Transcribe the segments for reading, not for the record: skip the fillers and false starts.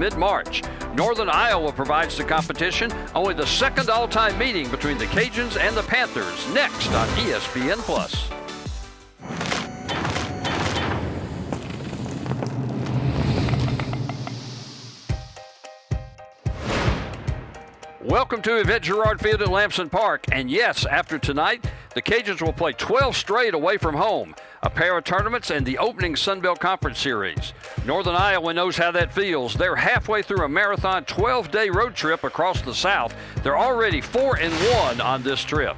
mid-March. Northern Iowa provides the competition, only the second all-time meeting between the Cajuns and the Panthers, next on ESPN+. Welcome to Yvette Girard Field at Lamson Park. And yes, after tonight, the Cajuns will play 12 straight away from home, a pair of tournaments and the opening Sun Belt Conference Series. Northern Iowa knows how that feels. They're halfway through a marathon 12-day road trip across the South. They're already 4-1 on this trip.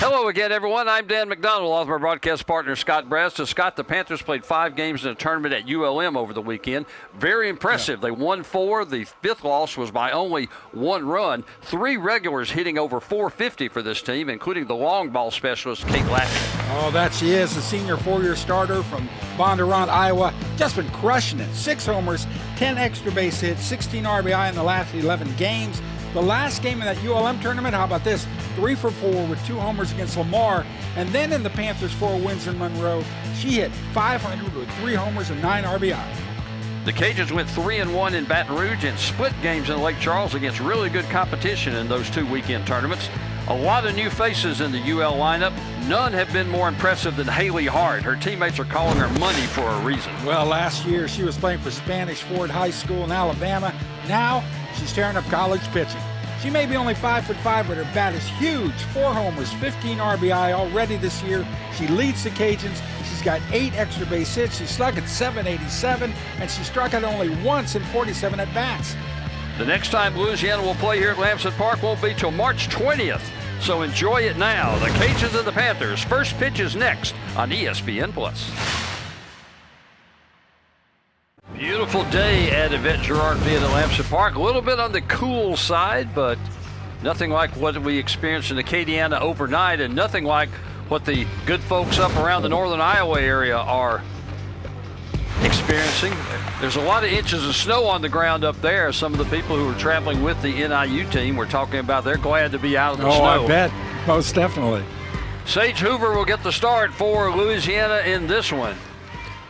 Hello again, everyone. I'm Dan McDonald, along with my broadcast partner, Scott Brass. Scott, the Panthers played 5 games in a tournament at ULM over the weekend. Very impressive. They won 4. The 5th loss was by only 1 run. 3 regulars hitting over 450 for this team, including the long ball specialist, Kate Lappy. Oh, that she is, the senior 4-year starter from Bondurant, Iowa. Just been crushing it. 6 homers, 10 extra base hits, 16 RBI in the last 11 games. The last game in that ULM tournament, how about this? 3 for 4 with 2 homers against Lamar. And then in the Panthers' 4 wins in Monroe, she hit .500 with 3 homers and 9 RBI. The Cajuns went 3-1 in Baton Rouge and split games in Lake Charles against really good competition in those 2 weekend tournaments. A lot of new faces in the UL lineup. None have been more impressive than Haley Hart. Her teammates are calling her money for a reason. Well, last year she was playing for Spanish Ford High School in Alabama. Now she's tearing up college pitching. She may be only 5'5", but her bat is huge. 4 homers, 15 RBI already this year. She leads the Cajuns. She's got 8 extra base hits. She slugged at .787, and she struck out only once in 47 at-bats. The next time Louisiana will play here at Lamson Park won't be till March 20th. So enjoy it now. The Cajuns and the Panthers. First pitch is next on ESPN+. Beautiful day at Yvette Girard Field at Lamson Park. A little bit on the cool side, but nothing like what we experienced in Acadiana overnight, and nothing like what the good folks up around the northern Iowa area are experiencing. There's a lot of inches of snow on the ground up there. Some of the people who are traveling with the NIU team were talking about they're glad to be out of the snow. Oh, I bet. Most definitely. Sage Hoover will get the start for Louisiana in this one.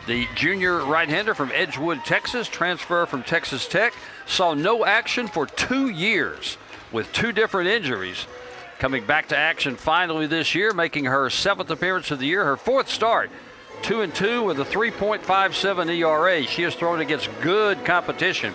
The junior right-hander from Edgewood, Texas, transfer from Texas Tech, saw no action for 2 years with 2 different injuries. Coming back to action finally this year, making her 7th appearance of the year, her 4th start. 2-2 with a 3.57 ERA. She has thrown against good competition.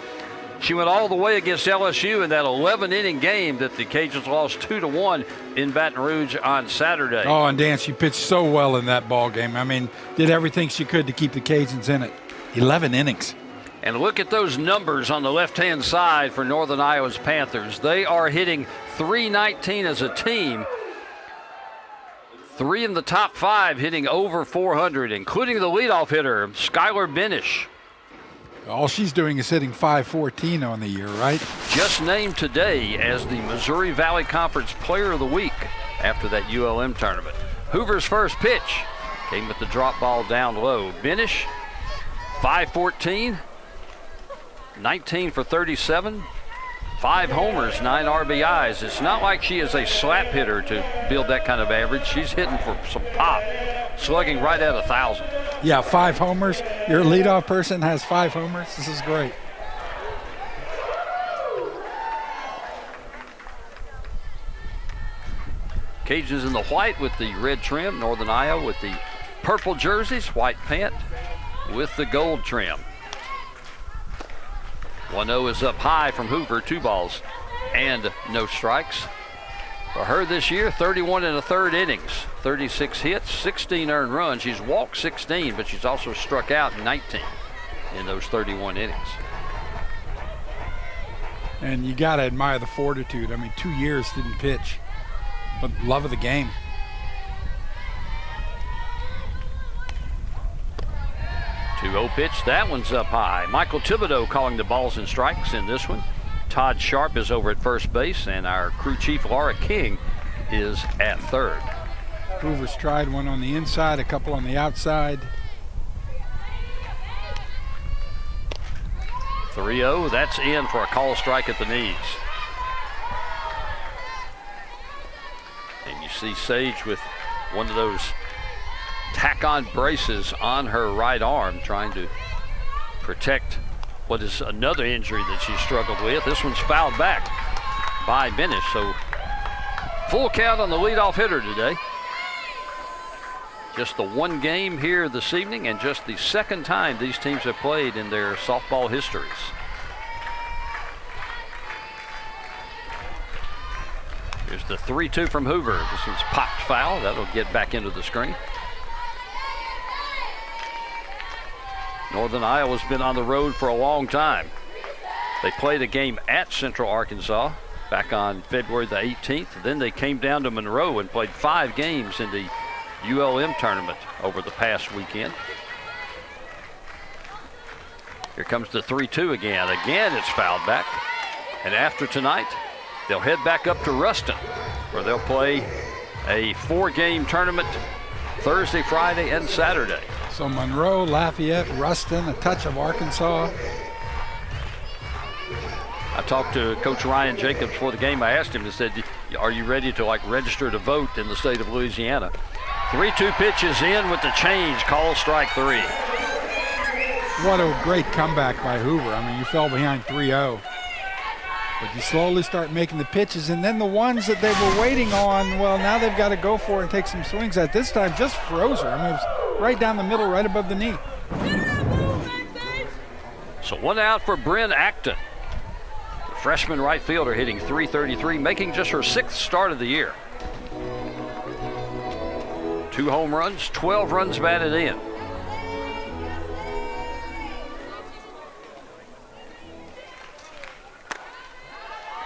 She went all the way against LSU in that 11-inning game that the Cajuns lost 2-1 in Baton Rouge on Saturday. Oh, and Dan, she pitched so well in that ball game. I mean, did everything she could to keep the Cajuns in it. 11 innings. And look at those numbers on the left-hand side for Northern Iowa's Panthers. They are hitting .319 as a team. 3 in the top 5 hitting over .400, including the leadoff hitter, Skylar Benish. All she's doing is hitting .514 on the year, right? Just named today as the Missouri Valley Conference Player of the Week after that ULM tournament. Hoover's first pitch came with the drop ball down low. Benish, .514, 19 for 37, 5 homers, 9 RBIs. It's not like she is a slap hitter to build that kind of average. She's hitting for some pop, slugging right at 1,000. Yeah, 5 homers. Your leadoff person has 5 homers. This is great. Cajuns in the white with the red trim. Northern Iowa with the purple jerseys, white pant with the gold trim. 1-0 is up high from Hoover, 2 balls and no strikes. For her this year, 31 1/3 innings, 36 hits, 16 earned runs. She's walked 16, but she's also struck out 19 in those 31 innings. And you got to admire the fortitude. I mean, 2 years didn't pitch, but love of the game. Two-0 pitch, that one's up high. Michael Thibodeau calling the balls and strikes in this one. Todd Sharp is over at first base, and our crew chief, Laura King, is at third. Hoover's tried one on the inside, a couple on the outside. 3-0, that's in for a call strike at the knees. And you see Sage with one of those tack-on braces on her right arm, trying to protect what is another injury that she struggled with. This one's fouled back by Benish. So full count on the leadoff hitter today. Just the one game here this evening and just the second time these teams have played in their softball histories. Here's the 3-2 from Hoover. This one's popped foul. That'll get back into the screen. Northern Iowa's been on the road for a long time. They played a game at Central Arkansas back on February the 18th. Then they came down to Monroe and played 5 games in the ULM tournament over the past weekend. Here comes the 3-2 again. Again, it's fouled back. And after tonight, they'll head back up to Ruston, where they'll play a 4-game tournament Thursday, Friday, and Saturday. So Monroe, Lafayette, Ruston, a touch of Arkansas. I talked to Coach Ryan Jacobs before the game. I asked him and said, are you ready to register to vote in the state of Louisiana? 3-2 pitches in with the change, call strike 3. What a great comeback by Hoover. I mean, you fell behind 3-0. But you slowly start making the pitches, and then the ones that they were waiting on, well, now they've got to go for it and take some swings at. This time just froze her. I mean, it was right down the middle, right above the knee. So 1 out for Bryn Acton. The freshman right fielder hitting .333, making just her 6th start of the year. 2 home runs, 12 runs batted in.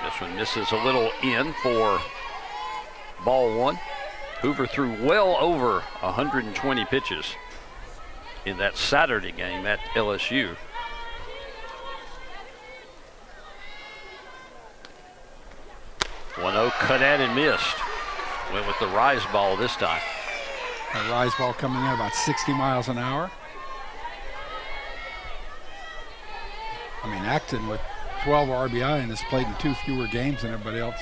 This one misses a little in for ball 1. Hoover threw well over 120 pitches in that Saturday game at LSU. .1-0 cut at and missed. Went with the rise ball this time. A rise ball coming in about 60 miles an hour. I mean, Acton with 12 RBI and has played in 2 fewer games than everybody else.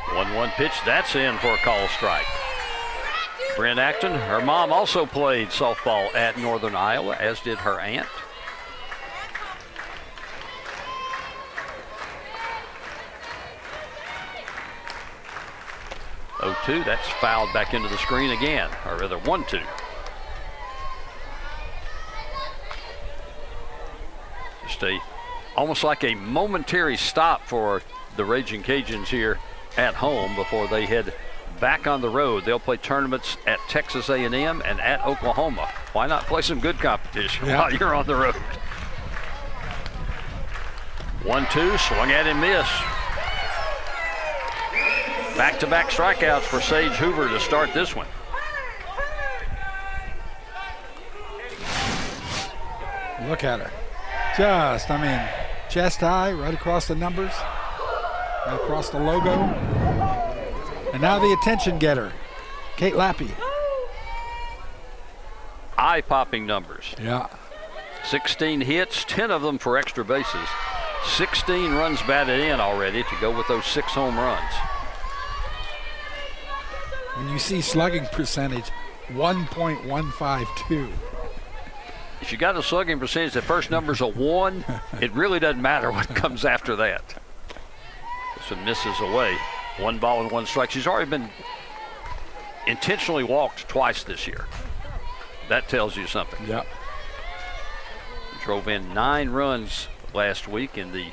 1-1 pitch, that's in for a call strike. Bryn Acton, her mom also played softball at Northern Iowa, as did her aunt. .02, that's fouled back into the screen again, or rather 1-2. Just almost like a momentary stop for the Raging Cajuns here at home before they head back on the road. They'll play tournaments at Texas A&M and at Oklahoma. Why not play some good competition while you're on the road? 1-2, swung at and missed. Back-to-back strikeouts for Sage Hoover to start this one. Look at her. Just, I mean, chest high, right across the numbers, right across the logo. And now the attention getter, Kate Lappy. Eye-popping numbers. Yeah. 16 hits, 10 of them for extra bases. 16 runs batted in already to go with those 6 home runs. When you see slugging percentage, 1.152. If you got a slugging percentage, the first number's a 1, it really doesn't matter what comes after that. This one misses away. 1 ball and 1 strike. She's already been intentionally walked twice this year. That tells you something. Yep. Drove in 9 runs last week in the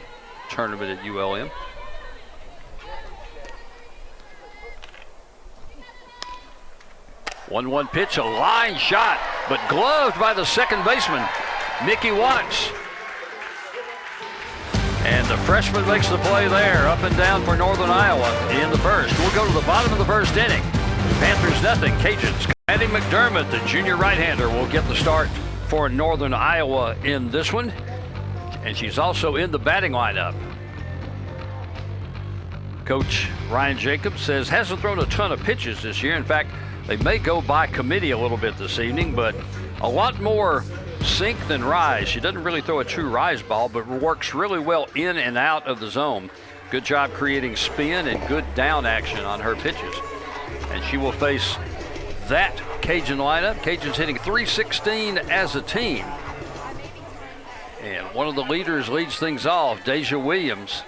tournament at ULM. One pitch, a line shot, but gloved by the second baseman, Mickey Watts. And the freshman makes the play there, up and down for Northern Iowa in the first. We'll go to the bottom of the first inning. Panthers nothing, Cajuns. Maddie McDermott, the junior right-hander, will get the start for Northern Iowa in this one. And she's also in the batting lineup. Coach Ryan Jacobs says hasn't thrown a ton of pitches this year. In fact, they may go by committee a little bit this evening, but a lot more sink than rise. She doesn't really throw a true rise ball, but works really well in and out of the zone. Good job creating spin and good down action on her pitches. And she will face that Cajun lineup. Cajuns hitting .316 as a team. And one of the leaders leads things off, Deja Williams,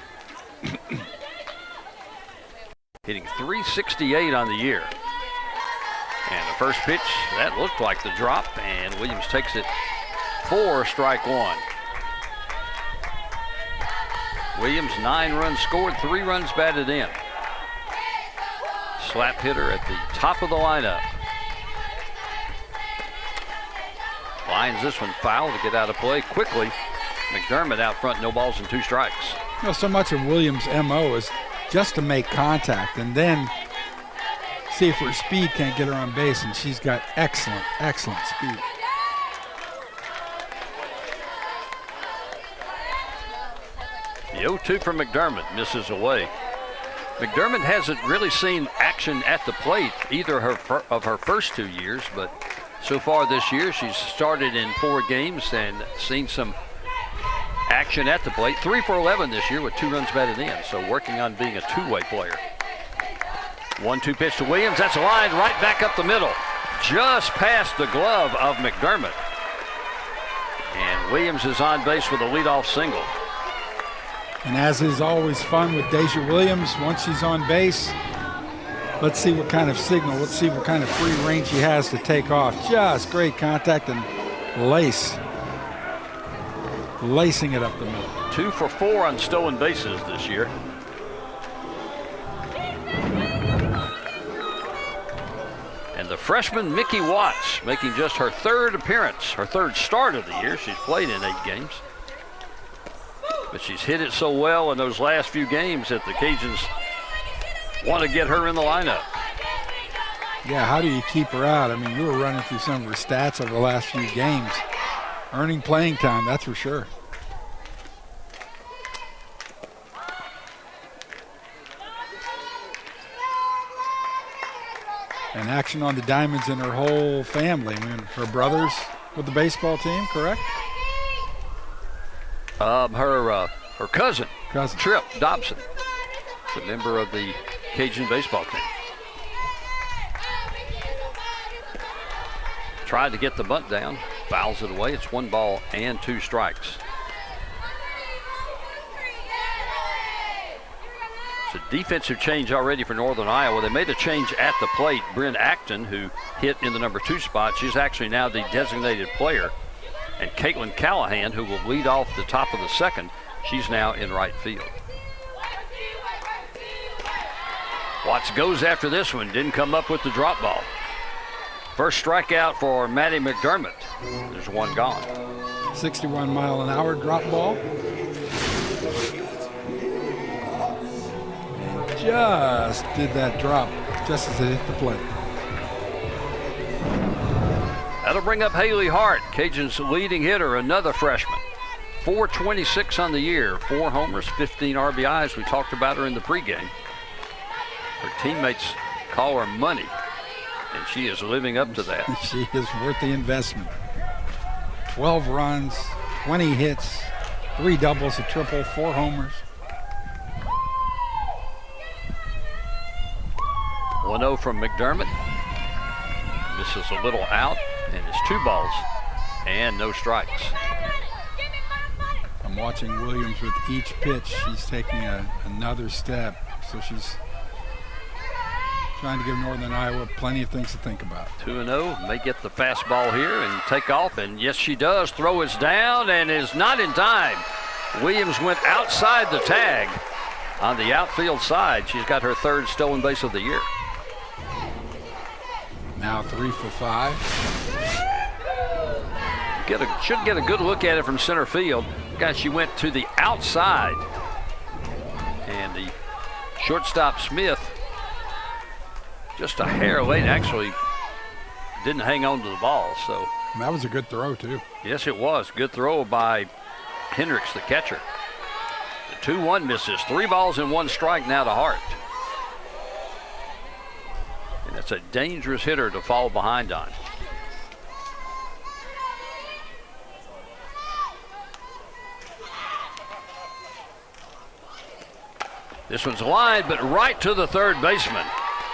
hitting 368 on the year. And the first pitch, that looked like the drop, and Williams takes it for strike one. Williams, 9 runs scored, 3 runs batted in. Slap hitter at the top of the lineup. Lines this one foul to get out of play quickly. McDermott out front, no balls and 2 strikes. You know, so much of Williams' MO is just to make contact and then see if her speed can't get her on base, and she's got excellent, excellent speed. The 0-2 from McDermott misses away. McDermott hasn't really seen action at the plate either of her first 2 years, but so far this year she's started in 4 games and seen some action at the plate. 3 for 11 this year with 2 runs batted in, so working on being a two-way player. 1-2 pitch to Williams. That's a line right back up the middle, just past the glove of McDermott. And Williams is on base with a leadoff single. And as is always fun with Deja Williams, once she's on base, let's see what kind of signal, let's see what kind of free range she has to take off. Just great contact and lacing it up the middle. 2 for 4 on stolen bases this year. And the freshman Mickey Watts making just her 3rd appearance, her 3rd start of the year. She's played in 8 games. But she's hit it so well in those last few games that the Cajuns want to get her in the lineup. Yeah, how do you keep her out? I mean, you were running through some of her stats over the last few games. Earning playing time, that's for sure. And action on the diamonds in her whole family. I mean, her brother's with the baseball team, correct? Her cousin, Trip Dobson, is a member of the Cajun baseball team. Tried to get the bunt down, fouls it away. It's 1 ball and 2 strikes. It's a defensive change already for Northern Iowa. They made a change at the plate. Bryn Acton, who hit in the number 2 spot, she's actually now the designated player. And Caitlin Callahan, who will lead off the top of the 2nd, she's now in right field. Watts goes after this one, didn't come up with the drop ball. First strikeout for Maddie McDermott. There's 1 gone. 61-mile-an-hour drop ball. And just did that drop just as it hit the plate. That'll bring up Haley Hart, Cajun's leading hitter, another freshman. 426 on the year, 4 homers, 15 RBIs. We talked about her in the pregame. Her teammates call her money, and she is living up to that. She is worth the investment. 12 runs, 20 hits, 3 doubles, a triple, 4 homers. 1-0 from McDermott. Misses a little out, and it's 2 balls and no strikes. I'm watching Williams with each pitch. She's taking another step, so she's trying to give Northern Iowa plenty of things to think about. 2-0, may get the fastball here and take off, and yes, she does. Throw is down and is not in time. Williams went outside the tag on the outfield side. She's got her 3rd stolen base of the year. Now 3 for 5. Should get a good look at it from center field. Guys, she went to the outside, and the shortstop Smith, just a hair late, actually didn't hang on to the ball. So that was a good throw too. Yes, it was. Good throw by Hendricks, the catcher. The 2-1 misses. 3 balls and 1 strike now to Hart. And that's a dangerous hitter to fall behind on. This one's lined, but right to the 3rd baseman.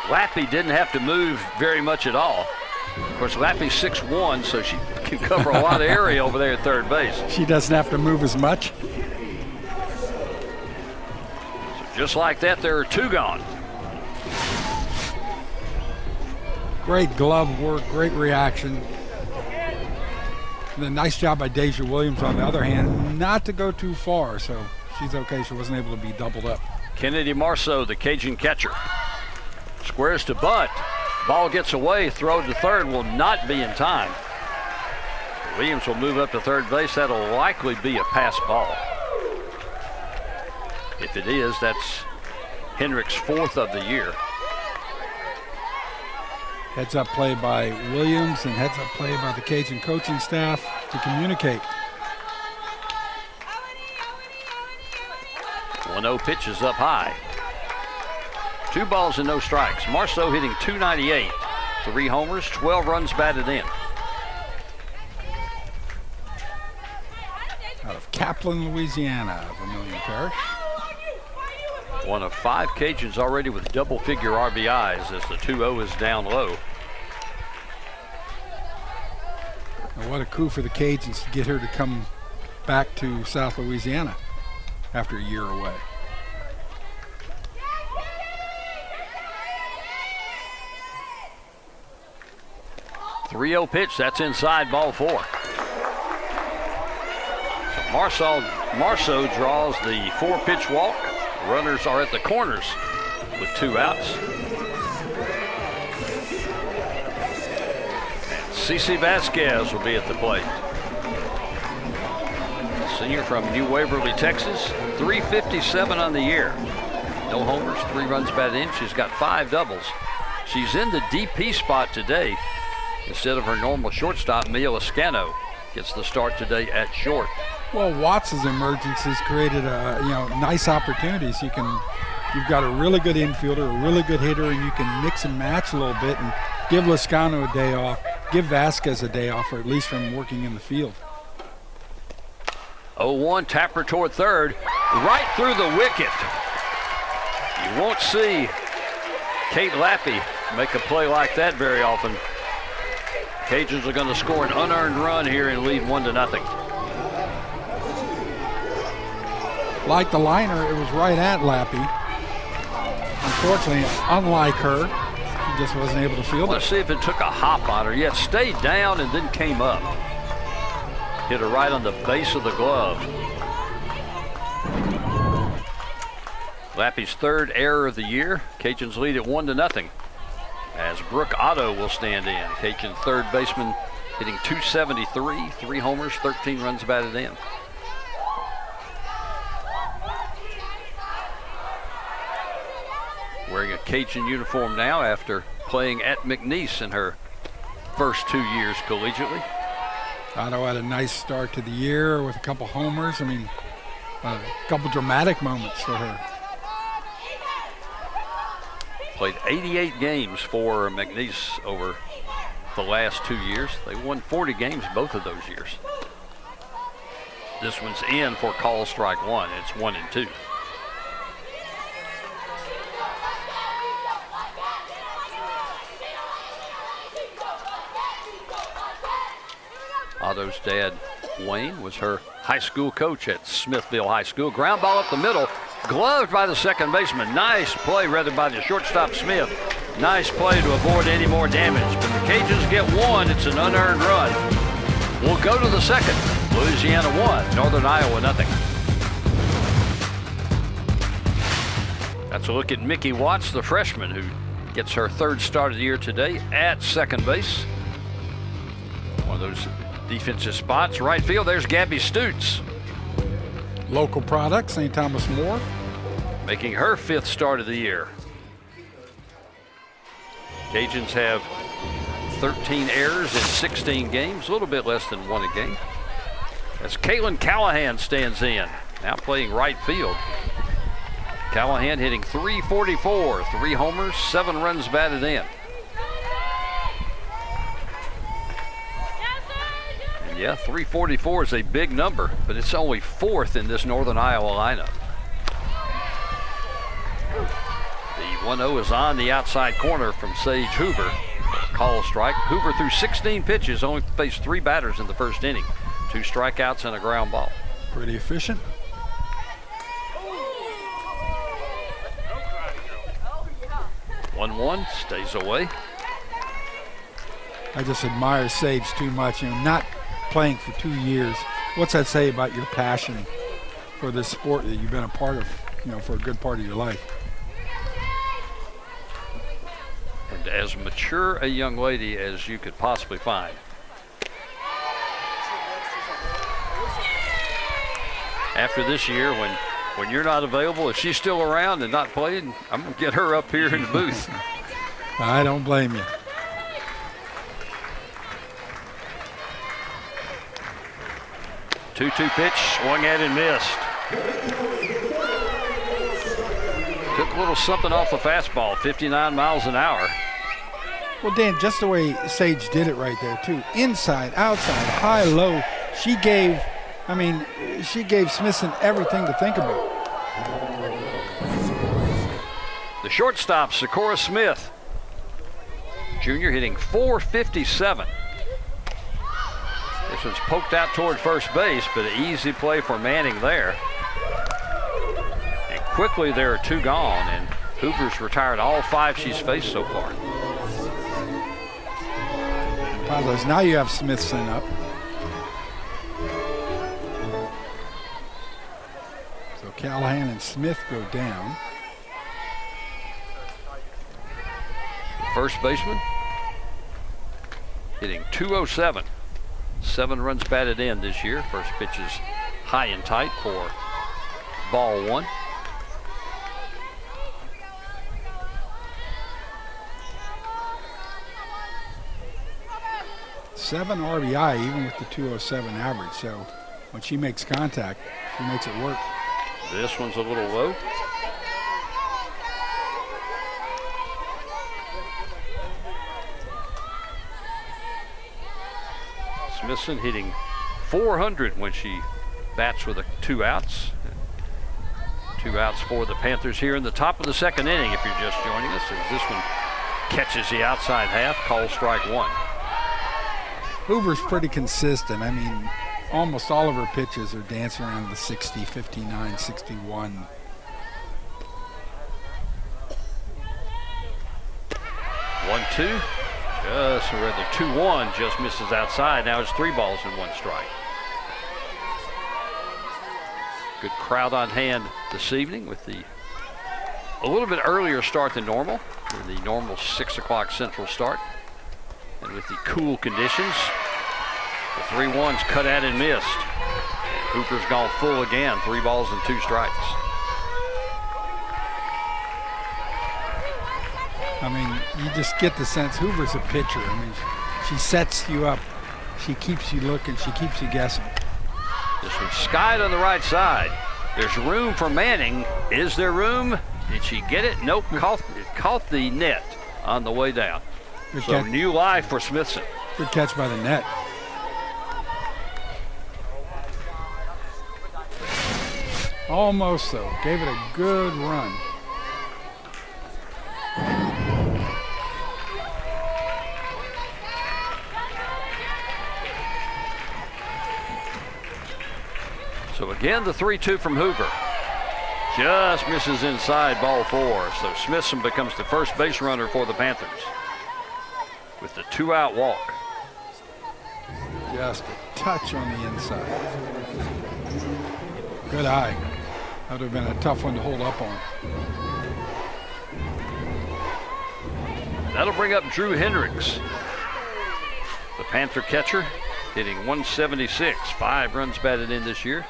Lappy didn't have to move very much at all. Of course, Lappy's 6'1", so she can cover a lot of area over there at third base. She doesn't have to move as much. So just like that, there are 2 gone. Great glove work, great reaction. And a nice job by Deja Williams on the other hand, not to go too far, so she's okay. She wasn't able to be doubled up. Kennedy Marceau, the Cajun catcher. Squares to bunt. Ball gets away, throw to third will not be in time. Williams will move up to third base. That'll likely be a pass ball. If it is, that's Hendricks' 4th of the year. Heads up play by Williams and heads up play by the Cajun coaching staff to communicate. 1-0 pitch is up high. 2 balls and no strikes. Marceau hitting .298. 3 homers, 12 runs batted in. Out of Kaplan, Louisiana, Vermilion Parish. One of 5 Cajuns already with double-figure RBIs as the 2-0 is down low. And what a coup for the Cajuns to get her to come back to South Louisiana after a year away. .30 pitch, that's inside, ball 4. So Marceau draws the 4-pitch walk. Runners are at the corners with 2 outs. And Cece Vasquez will be at the plate. Senior from New Waverly, Texas. .357 on the year. No homers, 3 runs batted in. She's got 5 doubles. She's in the DP spot today. Instead of her normal shortstop, Mia Lascano gets the start today at short. Well, Watts' emergence has created nice opportunities. You've got a really good infielder, a really good hitter, and you can mix and match a little bit and give Lascano a day off, give Vasquez a day off, or at least from working in the field. 0-1, tapper toward third, right through the wicket. You won't see Kate Lappy make a play like that very often. Cajuns are going to score an unearned run here and lead 1-0. Like the liner, it was right at Lappy. Unfortunately, unlike her, she just wasn't able to field it. Let's see if it took a hop on her. Yeah, it stayed down and then came up. Hit her right on the base of the glove. Lappy's 3rd error of the year. Cajuns lead at 1-0. As Brooke Otto will stand in. Cajun 3rd baseman hitting .273, 3 homers, 13 runs batted in. Wearing a Cajun uniform now after playing at McNeese in her first 2 years collegiately. Otto had a nice start to the year with a couple homers. I mean, a couple dramatic moments for her. Played 88 games for McNeese over the last 2 years. They won 40 games both of those years. This one's in for call strike 1. It's 1-2. Otto's dad, Wayne, was her high school coach at Smithville High School. Ground ball up the middle, gloved by the second baseman. Nice play rather by the shortstop Smith. Nice play to avoid any more damage. But the Cajuns get 1. It's an unearned run. We'll go to the second. Louisiana 1, Northern Iowa 0. That's a look at Mickey Watts, the freshman, who gets her 3rd start of the year today at second base. One of those defensive spots. Right field, there's Gabby Stutes. Local product, St. Thomas More. Making her 5th start of the year. Cajuns have 13 errors in 16 games, a little bit less than 1 a game. As Caitlin Callahan stands in, now playing right field. Callahan hitting .344, 3 homers, 7 runs batted in. Yeah, .344 is a big number, but it's only 4th in this Northern Iowa lineup. The 1-0 is on the outside corner from Sage Hoover. Call strike. Hoover threw 16 pitches, only faced 3 batters in the first inning. 2 strikeouts and a ground ball. Pretty efficient. One stays away. I just admire Sage too much. Not playing for 2 years. What's that say about your passion for this sport that you've been a part of, for a good part of your life? And as mature a young lady as you could possibly find. After this year, when you're not available, if she's still around and not playing, I'm going to get her up here in the booth. I don't blame you. Two-two pitch, swung at and missed. Took a little something off the fastball, 59 miles an hour. Well, Dan, just the way Sage did it right there, too. Inside, outside, high, low. She gave Smithson everything to think about. The shortstop, Sakura Smith. Junior hitting .457. This one's poked out toward first base, but an easy play for Manning there. And quickly there are 2 gone, and Hoover's retired all 5 she's faced so far. Pazos, now you have Smithson up. So Callahan and Smith go down. First baseman hitting .207. 7 runs batted in this year. First pitch is high and tight for ball 1. Seven RBI, even with the .207 average. So when she makes contact, she makes it work. This one's a little low. Smithson hitting .400 when she bats with 2 outs. 2 outs for the Panthers here in the top of the second inning, if you're just joining us, as this one catches the outside half. Call strike 1. Hoover's pretty consistent. Almost all of her pitches are dancing around the 60, 59, 61. One, 2. Just, or rather 2-1, just misses outside. Now it's 3 balls and 1 strike. Good crowd on hand this evening with a little bit earlier start than normal. The normal 6 o'clock Central start. And with the cool conditions, the 3-1's cut at and missed. And Hoover's gone full again, 3 balls and 2 strikes. You just get the sense Hoover's a pitcher. She sets you up. She keeps you looking. She keeps you guessing. This one's skied on the right side. There's room for Manning. Is there room? Did she get it? Nope. Caught the net on the way down. Good So catch. new life for Smithson. Good catch by the net. Almost, though. Gave it a good run. So again, the 3-2 from Hoover. Just misses inside, ball 4. So Smithson becomes the first base runner for the Panthers with the 2-out walk. Just a touch on the inside. Good eye. That would have been a tough one to hold up on. That'll bring up Drew Hendricks, the Panther catcher, hitting .176. 5 runs batted in this year.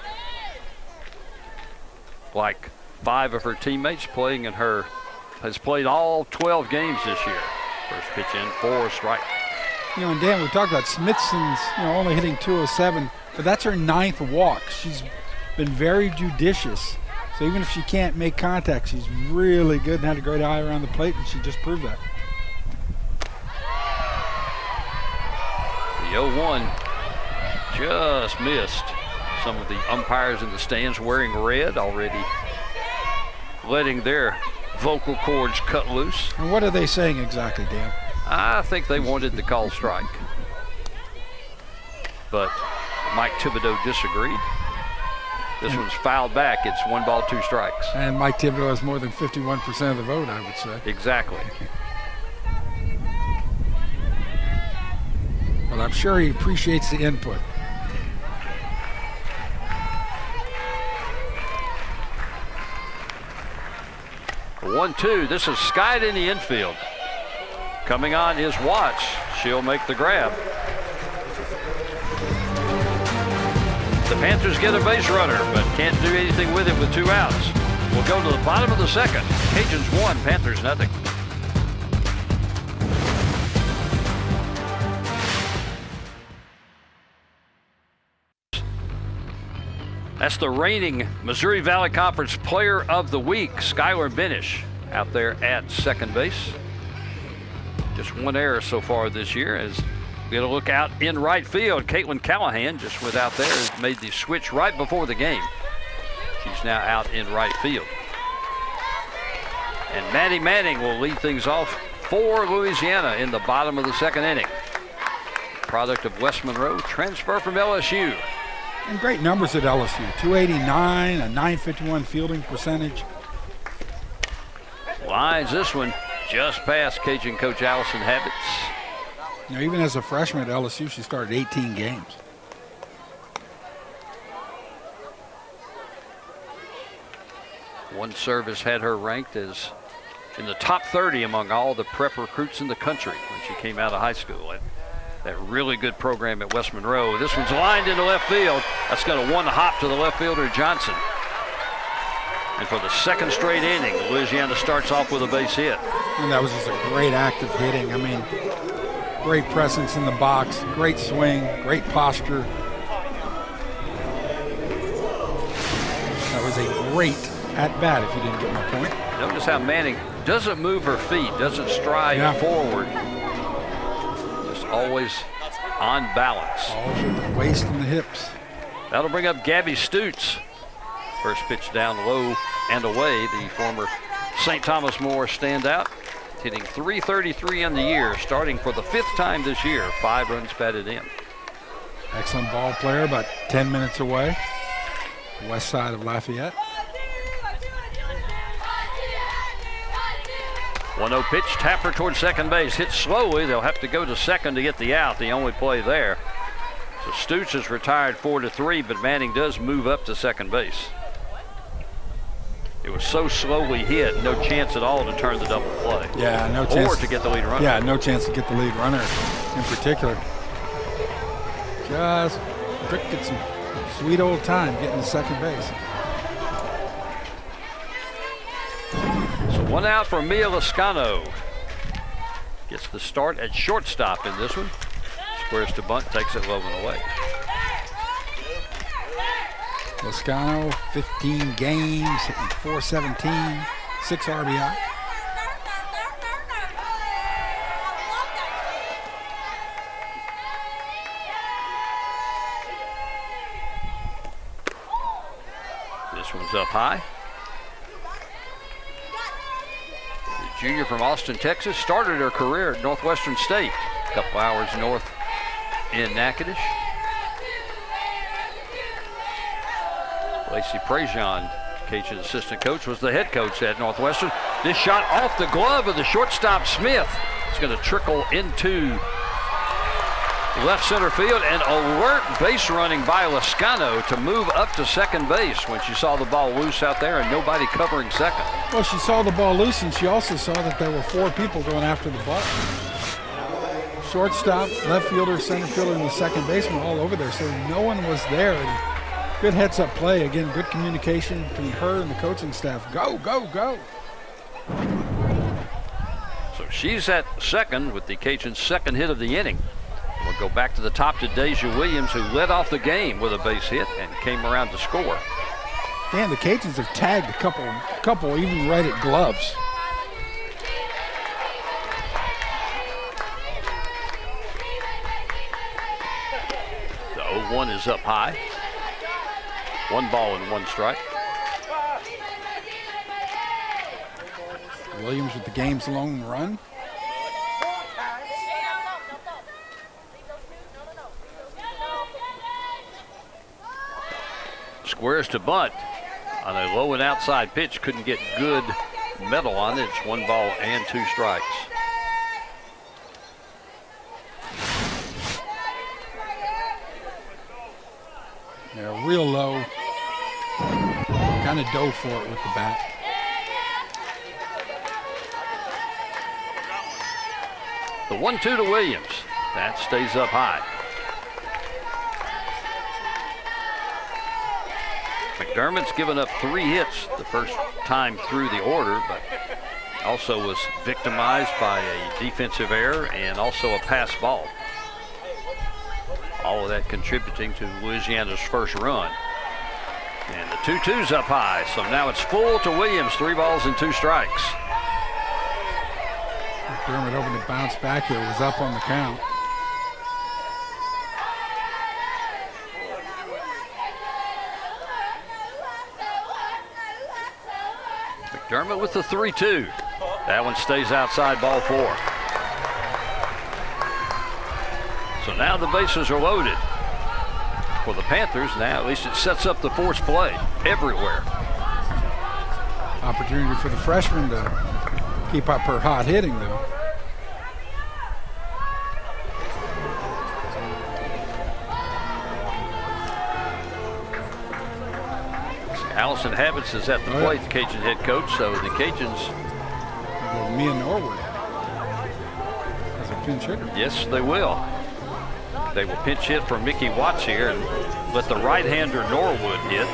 Like 5 of her teammates has played all 12 games this year. First pitch in, 4 strike. And Dan, we talked about Smithson's, only hitting .207, but that's her 9th walk. She's been very judicious. So even if she can't make contact, she's really good and had a great eye around the plate, and she just proved that. The 0-1 just missed. Some of the umpires in the stands wearing red already, letting their vocal cords cut loose. And what are they saying exactly, Dan? I think they wanted the call strike. But Mike Thibodeau disagreed. This one's fouled back. It's 1 ball, 2 strikes. And Mike Thibodeau has more than 51% of the vote, I would say. Exactly. Well, I'm sure he appreciates the input. The 1-2. This is skied in the infield. Coming on is Watts. She'll make the grab. The Panthers get a base runner, but can't do anything with it with 2 outs. We'll go to the bottom of the second. Cajuns 1, Panthers nothing. That's the reigning Missouri Valley Conference Player of the Week, Skylar Benish, out there at second base. Just 1 error so far this year as we got to look out in right field. Caitlin Callahan just went out there and made the switch right before the game. She's now out in right field. And Maddie Manning will lead things off for Louisiana in the bottom of the second inning. Product of West Monroe, transfer from LSU. And great numbers at LSU. 289, a 951 fielding percentage. Lines this one just past Cajun coach Allison Habits. Now, even as a freshman at LSU, she started 18 games. One service had her ranked as in the top 30 among all the prep recruits in the country when she came out of high school. That really good program at West Monroe. This one's lined into left field. That's going to 1-hop to the left fielder, Johnson. And for the second straight inning, Louisiana starts off with a base hit. And that was just a great act of hitting. I mean, great presence in the box, great swing, great posture. That was a great at-bat, if you didn't get my point. Notice how Manning doesn't move her feet, doesn't stride forward. Just always on balance. Always with the waist and the hips. That'll bring up Gabby Stutz. First pitch down low and away. The former St. Thomas More standout, hitting .333 on the year, starting for the 5th time this year. 5 runs batted in. Excellent ball player, about 10 minutes away. West side of Lafayette. 1-0 pitch, Tapper towards second base. Hit slowly. They'll have to go to second to get the out. The only play there. So Stutz is retired 4-3, but Manning does move up to second base. It was so slowly hit, no chance at all to turn the double play. Yeah, no chance. Or to get the lead runner. Yeah, no chance to get the lead runner in particular. Just get some sweet old time getting to second base. So 1 out for Mia Lascano. Gets the start at shortstop in this one. Squares to bunt, takes it low and away. Lascano, 15 games, hitting .417, 6 RBI. This one's up high. The junior from Austin, Texas, started her career at Northwestern State, a couple hours north in Natchitoches. Lacey Prejean, Cajun assistant coach, was the head coach at Northwestern. This shot off the glove of the shortstop Smith. It's going to trickle into left center field, and alert base running by Lascano to move up to second base when she saw the ball loose out there and nobody covering second. Well, she saw the ball loose, and she also saw that there were 4 people going after the ball. Shortstop, left fielder, center fielder, and the second baseman all over there, so no one was there. And good heads-up play. Again, good communication between her and the coaching staff. Go, go, go. So she's at second with the Cajuns' second hit of the inning. We'll go back to the top to Deja Williams, who led off the game with a base hit and came around to score. Dan, the Cajuns have tagged a couple even right at gloves. The 0-1 is up high. 1 ball and 1 strike. Williams with the game's lone run. squares to bunt on a low and outside pitch. Couldn't get good metal on it. It's 1 ball and 2 strikes. Yeah, real low. Kind of dove for it with the bat. The 1-2 to Williams. That stays up high. McDermott's given up 3 hits the first time through the order, but also was victimized by a defensive error and also a pass ball. All of that contributing to Louisiana's first run. And the 2-2's up high, so now it's full to Williams. 3 balls and 2 strikes. McDermott hoping to bounce back here, was up on the count. McDermott with the 3-2. That one stays outside, ball 4. So now the bases are loaded for the Panthers. Now at least it sets up the force play everywhere. Opportunity for the freshman to keep up her hot hitting, though. Allison Habits is at the plate, the Cajun head coach, so the Cajuns. Mia Norwood as a pinch hitter. Yes, they will. They will pinch hit for Mickey Watts here and let the right-hander Norwood hit.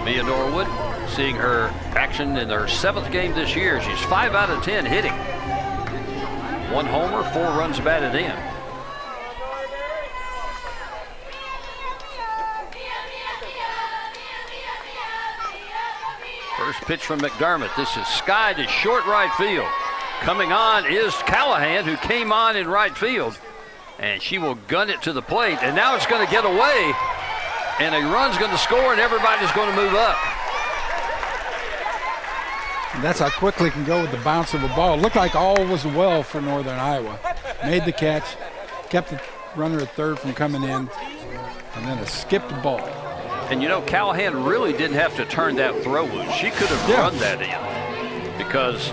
Mia Norwood seeing her action in her 7th game this year. She's 5 out of 10 hitting. 1 homer, 4 runs batted in. First pitch from McDermott. This is sky to short right field. Coming on is Callahan, who came on in right field. And she will gun it to the plate. And now it's going to get away. And a run's going to score, and everybody's going to move up. And that's how quickly it can go with the bounce of a ball. It looked like all was well for Northern Iowa. Made the catch, kept the runner at third from coming in, and then a skipped ball. And you know, Callahan really didn't have to turn that throw loose. She could have run that in because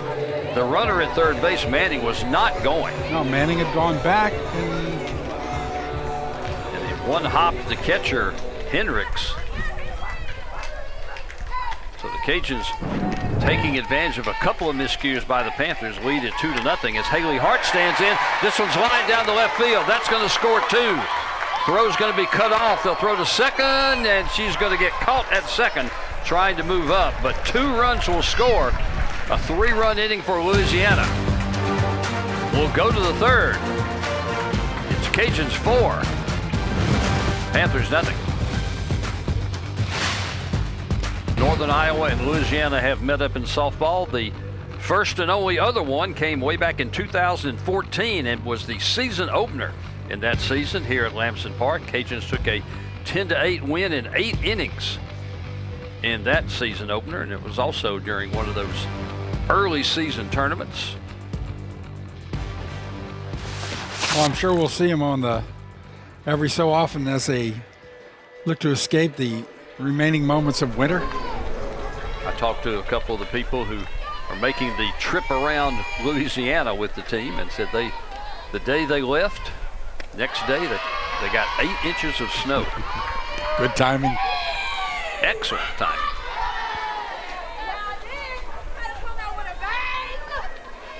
the runner at third base, Manning, was not going. No, Manning had gone back. And he one-hopped the catcher, Hendricks. So the Cajuns taking advantage of a couple of miscues by the Panthers, lead at 2-0 as Haley Hart stands in. This one's lined down the left field. That's going to score 2. Throw's going to be cut off. They'll throw to second, and she's going to get caught at second trying to move up. But 2 runs will score. A 3-run inning for Louisiana. We'll go to the 3rd. It's Cajuns 4. Panthers nothing. Northern Iowa and Louisiana have met up in softball. The first and only other one came way back in 2014 and was the season opener in that season here at Lamson Park. Cajuns took a 10-8 win in 8 innings in that season opener, and it was also during one of those early season tournaments. Well, I'm sure we'll see them on the every so often as they look to escape the remaining moments of winter. I talked to a couple of the people who are making the trip around Louisiana with the team and said the day they left, next day they got 8 inches of snow. Good timing. Excellent timing.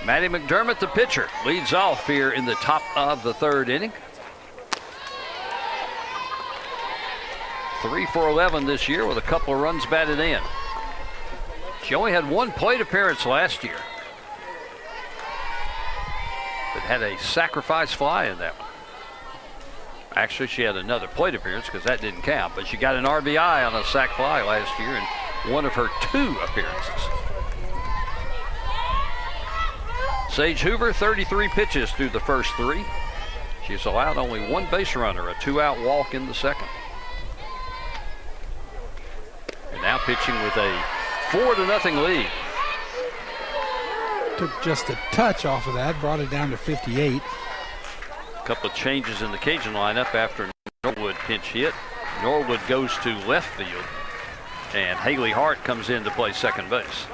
Maddie McDermott, the pitcher, leads off here in the top of the 3rd inning. 3 for 11 this year with a couple of runs batted in. She only had 1 plate appearance last year, but had a sacrifice fly in that one. Actually, she had another plate appearance because that didn't count, but she got an RBI on a sac fly last year in one of her 2 appearances. Sage Hoover, 33 pitches through the first 3. She's allowed only 1 base runner, a 2-out walk in the 2nd. And now pitching with a 4-0 lead. Took just a touch off of that, brought it down to 58. A couple of changes in the Cajun lineup after Norwood pinch hit. Norwood goes to left field, and Haley Hart comes in to play second base.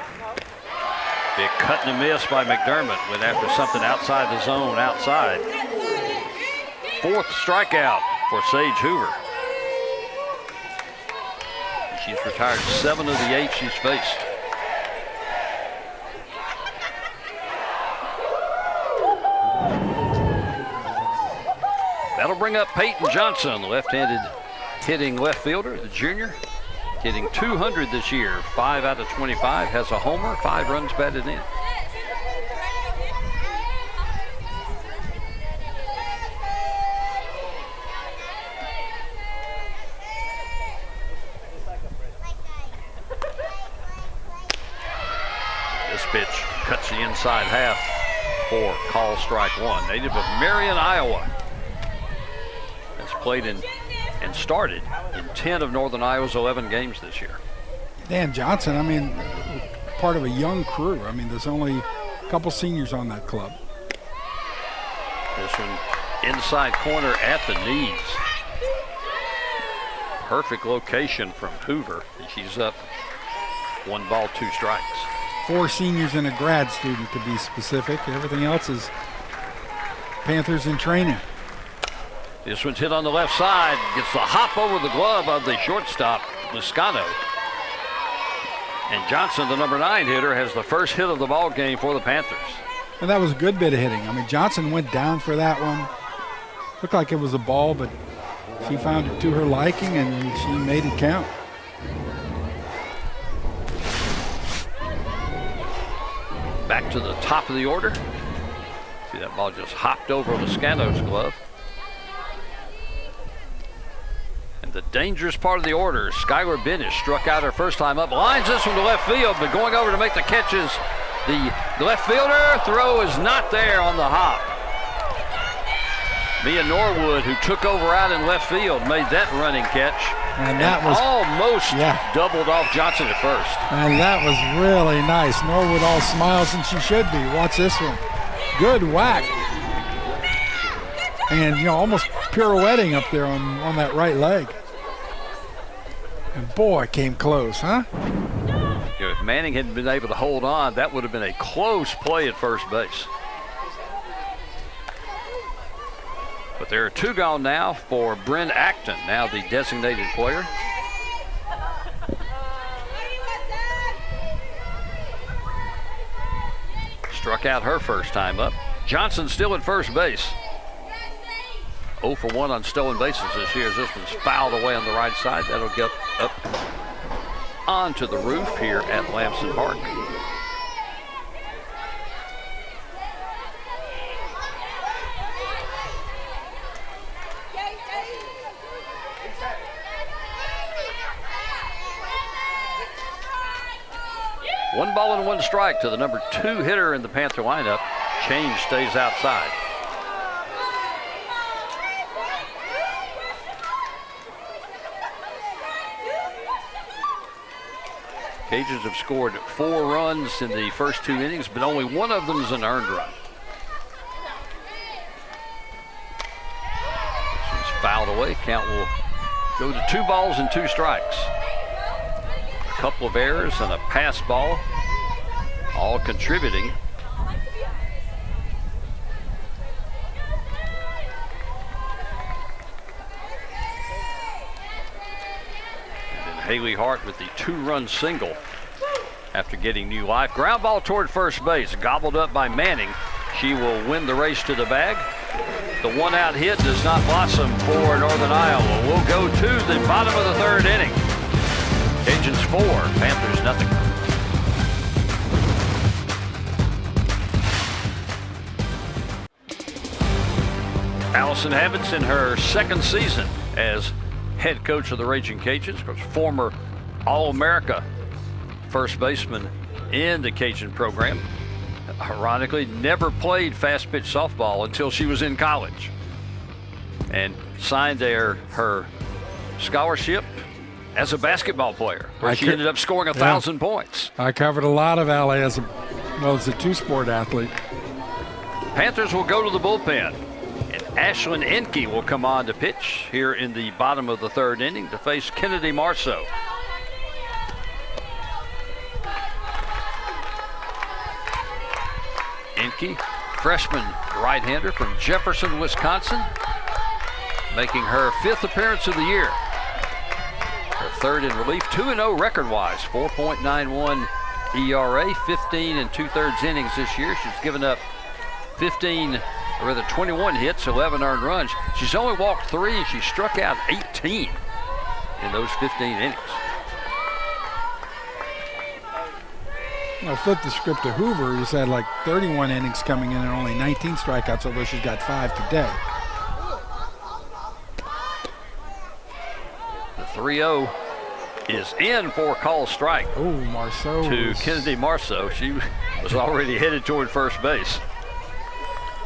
Big cut and a miss by McDermott. Went after something outside the zone, outside. Fourth strikeout for Sage Hoover. She's retired 7 of the 8 she's faced. That'll bring up Peyton Johnson, left-handed hitting left fielder, the junior. Hitting 200 this year, 5 out of 25, has a homer, 5 runs batted in. This pitch cuts the inside half for call strike 1. Native of Marion, Iowa. Has played in and started in 10 of Northern Iowa's 11 games this year. Dan Johnson, I mean, part of a young crew. I mean, there's only a couple seniors on that club. This one inside corner at the knees. Perfect location from Hoover, and she's up 1 ball, 2 strikes. 4 seniors and a grad student, to be specific. Everything else is Panthers in training. This one's hit on the left side. Gets the hop over the glove of the shortstop, Luscano. And Johnson, the number 9 hitter, has the first hit of the ball game for the Panthers. And that was a good bit of hitting. I mean, Johnson went down for that one. Looked like it was a ball, but she found it to her liking, and she made it count. Back to the top of the order. See, that ball just hopped over Luscano's glove. And the dangerous part of the order, Skylar Benish struck out her first time up. Lines this one to left field, but going over to make the catches. The left fielder throw is not there on the hop. Mia Norwood, who took over out in left field, made that running catch. And that was almost doubled off Johnson at first. And that was really nice. Norwood all smiles, and she should be. Watch this one. Good whack. And, you know, almost pirouetting up there on that right leg. And boy, it came close, huh? You know, if Manning hadn't been able to hold on, that would have been a close play at first base. But there are 2 gone now for Bryn Acton, now the designated player. Struck out her first time up. Johnson still at first base. 0 for 1 on stolen bases this year as this one's fouled away on the right side. That'll get up onto the roof here at Lamson Park. One ball and 1 strike to the number 2 hitter in the Panther lineup. Change stays outside. Cajuns have scored 4 runs in the first 2 innings, but only 1 of them is an earned run. This one's fouled away. Count will go to 2 balls and 2 strikes. A couple of errors and a pass ball, all contributing. Haley Hart with the 2-run single after getting new life. Ground ball toward first base, gobbled up by Manning. She will win the race to the bag. The 1-out hit does not blossom for Northern Iowa. We'll go to the bottom of the 3rd inning. Cajuns 4, Panthers nothing. Allison Habits in her 2nd season as head coach of the Raging Cajuns, of course, former All-America first baseman in the Cajun program. Ironically, never played fast pitch softball until she was in college and signed her scholarship as a basketball player, where she ended up scoring 1,000 points. I covered a lot of Allie as a Well, it's a two-sport athlete. Panthers will go to the bullpen. And Ashlyn Enke will come on to pitch here in the bottom of the third inning to face Kennedy Marceau. Enke, freshman right-hander from Jefferson, Wisconsin, making her 5th appearance of the year. Her 3rd in relief, 2-0 record-wise, 4.91 ERA, 15 2/3 innings this year. She's given up 21 hits, 11 earned runs. She's only walked 3 and she struck out 18 in those 15 innings. Well, flip the script to Hoover, who's had like 31 innings coming in and only 19 strikeouts, although she's got 5 today. The 3-0 is in for a call strike. Oh, Marceau. To Kennedy Marceau. She was already headed toward first base.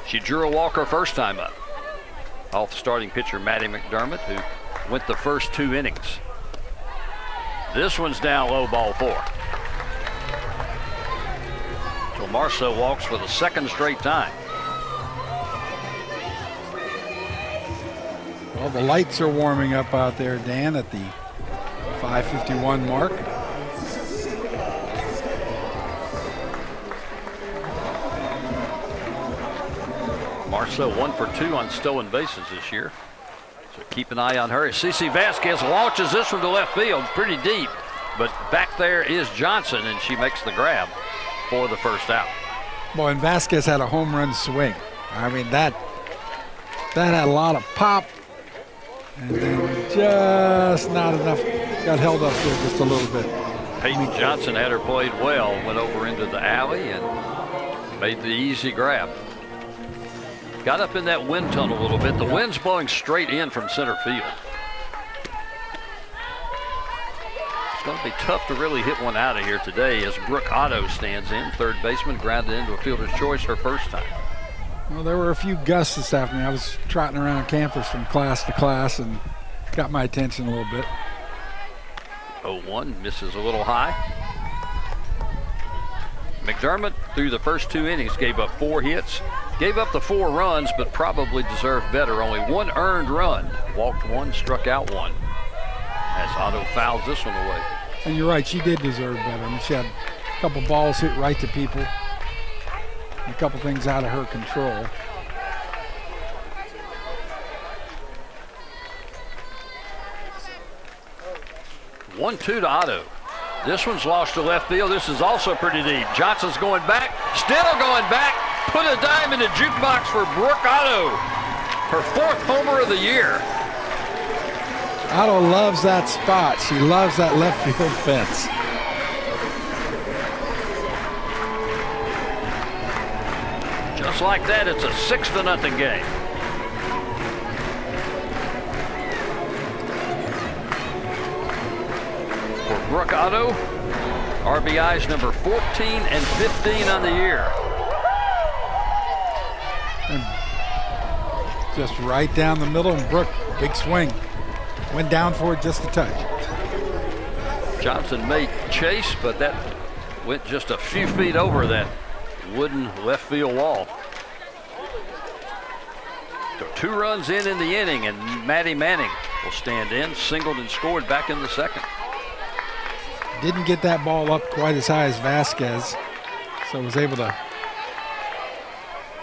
She drew a walk her first time up off starting pitcher Maddie McDermott, who went the first 2 innings. This one's down low, ball 4. So Marceau walks for the 2nd straight time. Well, the lights are warming up out there, Dan, at the 5:51 mark. Marceau 1 for 2 on stolen bases this year. So keep an eye on her. Cece Vasquez launches this one to left field, pretty deep. But back there is Johnson, and she makes the grab for the first out. Boy, and Vasquez had a home run swing. I mean, that had a lot of pop. And then just not enough. Got held up there just a little bit. Peyton Johnson had her played well, went over into the alley and made the easy grab. Got up in that wind tunnel a little bit. The wind's blowing straight in from center field. It's going to be tough to really hit one out of here today as Brooke Otto stands in. 3rd baseman grounded into a fielder's choice her first time. Well, there were a few gusts this afternoon. I was trotting around campus from class to class and got my attention a little bit. 0-1, misses a little high. McDermott, through the first 2 innings, gave up 4 hits. Gave up the 4 runs, but probably deserved better. Only 1 earned run. Walked 1, struck out 1. As Otto fouls this one away. And you're right, she did deserve better. I mean, she had a couple balls hit right to people. A couple things out of her control. One, 2 to Otto. This one's lost to left field. This is also pretty deep. Johnson's going back, still going back. Put a dime in the jukebox for Brooke Otto. Her 4th homer of the year. Otto loves that spot. She loves that left field fence. Just like that, it's a 6-0 game. For Brooke Otto, RBIs number 14 and 15 on the year. And just right down the middle, and Brooke, big swing. Went down for it just a touch. Johnson may chase, but that went just a few feet over that wooden left field wall. So 2 runs in the inning, and Maddie Manning will stand in, singled and scored back in the 2nd. Didn't get that ball up quite as high as Vasquez, so was able to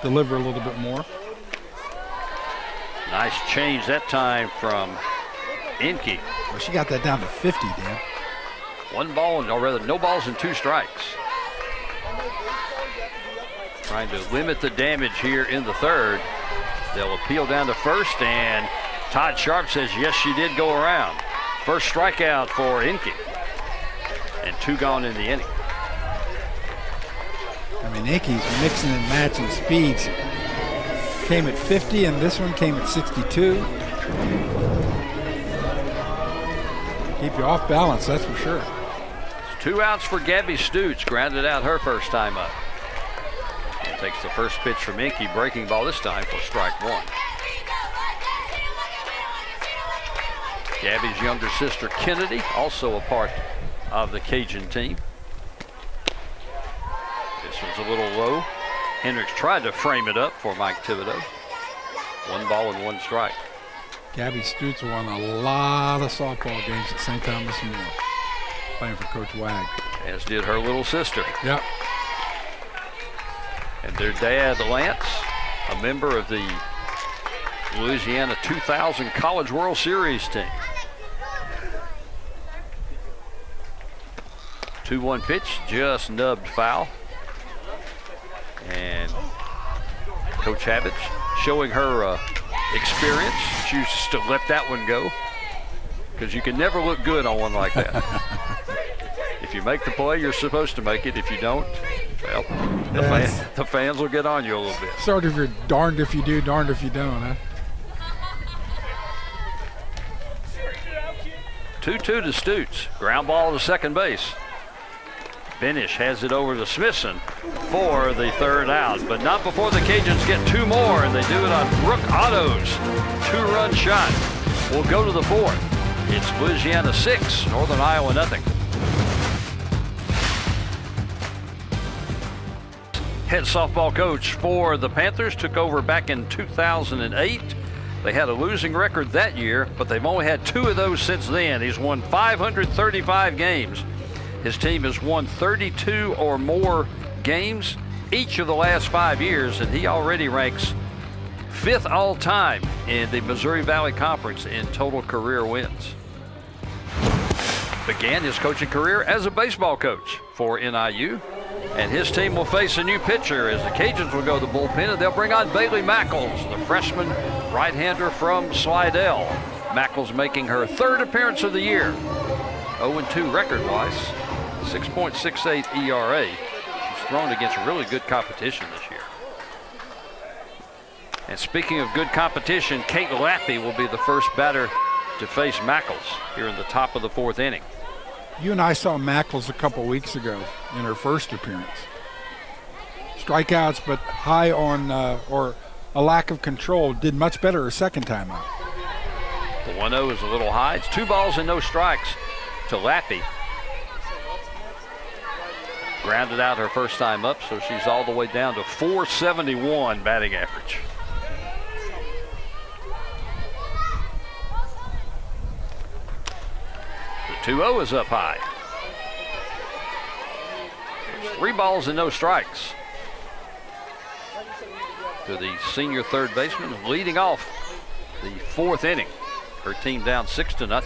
deliver a little bit more. Nice change that time from Enke. Well, she got that down to 50, Dan. 1 ball, or rather no balls and 2 strikes. Trying to limit the damage here in the 3rd. They'll appeal down to first, and Todd Sharp says yes, she did go around. First strikeout for Enke, and 2 gone in the inning. I mean, Enke's mixing and matching speeds. Came at 50, and this one came at 62. Keep you off balance, that's for sure. It's 2 outs for Gabby Stoots, grounded out her first time up. And takes the first pitch from Enke, breaking ball this time for strike 1. Gabby's younger sister Kennedy, also a part of the Cajun team. This one's a little low. Hendricks tried to frame it up for Mike Thibodeau. 1 ball and 1 strike. Gabby Stutz won a lot of softball games at St. Thomas More, playing for Coach Wag. As did her little sister. Yep. And their dad, Lance, a member of the Louisiana 2000 College World Series team. 2-1 pitch, just nubbed foul. And Coach Habich showing her experience, chooses to let that one go, because you can never look good on one like that. If you make the play, you're supposed to make it. If you don't, well, the fans will get on you a little bit. Sort of, you're darned if you do, darned if you don't, huh? 2-2 to Stutz. Ground ball to second base. Benish has it over to Smithson for the 3rd out, but not before the Cajuns get 2 more, and they do it on Brooke Otto's 2-run shot. We'll go to the 4th. It's Louisiana 6, Northern Iowa nothing. Head softball coach for the Panthers took over back in 2008. They had a losing record that year, but they've only had 2 of those since then. He's won 535 games. His team has won 32 or more games each of the last 5 years, and he already ranks 5th all-time in the Missouri Valley Conference in total career wins. Began his coaching career as a baseball coach for NIU, and his team will face a new pitcher as the Cajuns will go to the bullpen, and they'll bring on Bailey Mackles, the freshman right-hander from Slidell. Mackles making her 3rd appearance of the year. 0-2 record-wise, 6.68 ERA. She's thrown against really good competition this year. And speaking of good competition, Kate Lappy will be the first batter to face Mackles here in the top of the 4th inning. You and I saw Mackles a couple weeks ago in her first appearance. Strikeouts, but high on or a lack of control. Did much better her second time out. The 1-0 is a little high. It's 2 balls and no strikes to Lappy. Grounded out her first time up, so she's all the way down to 471 batting average. The 2-0 is up high. There's 3 balls and no strikes to the senior 3rd baseman, leading off the 4th inning. Her team down 6-0.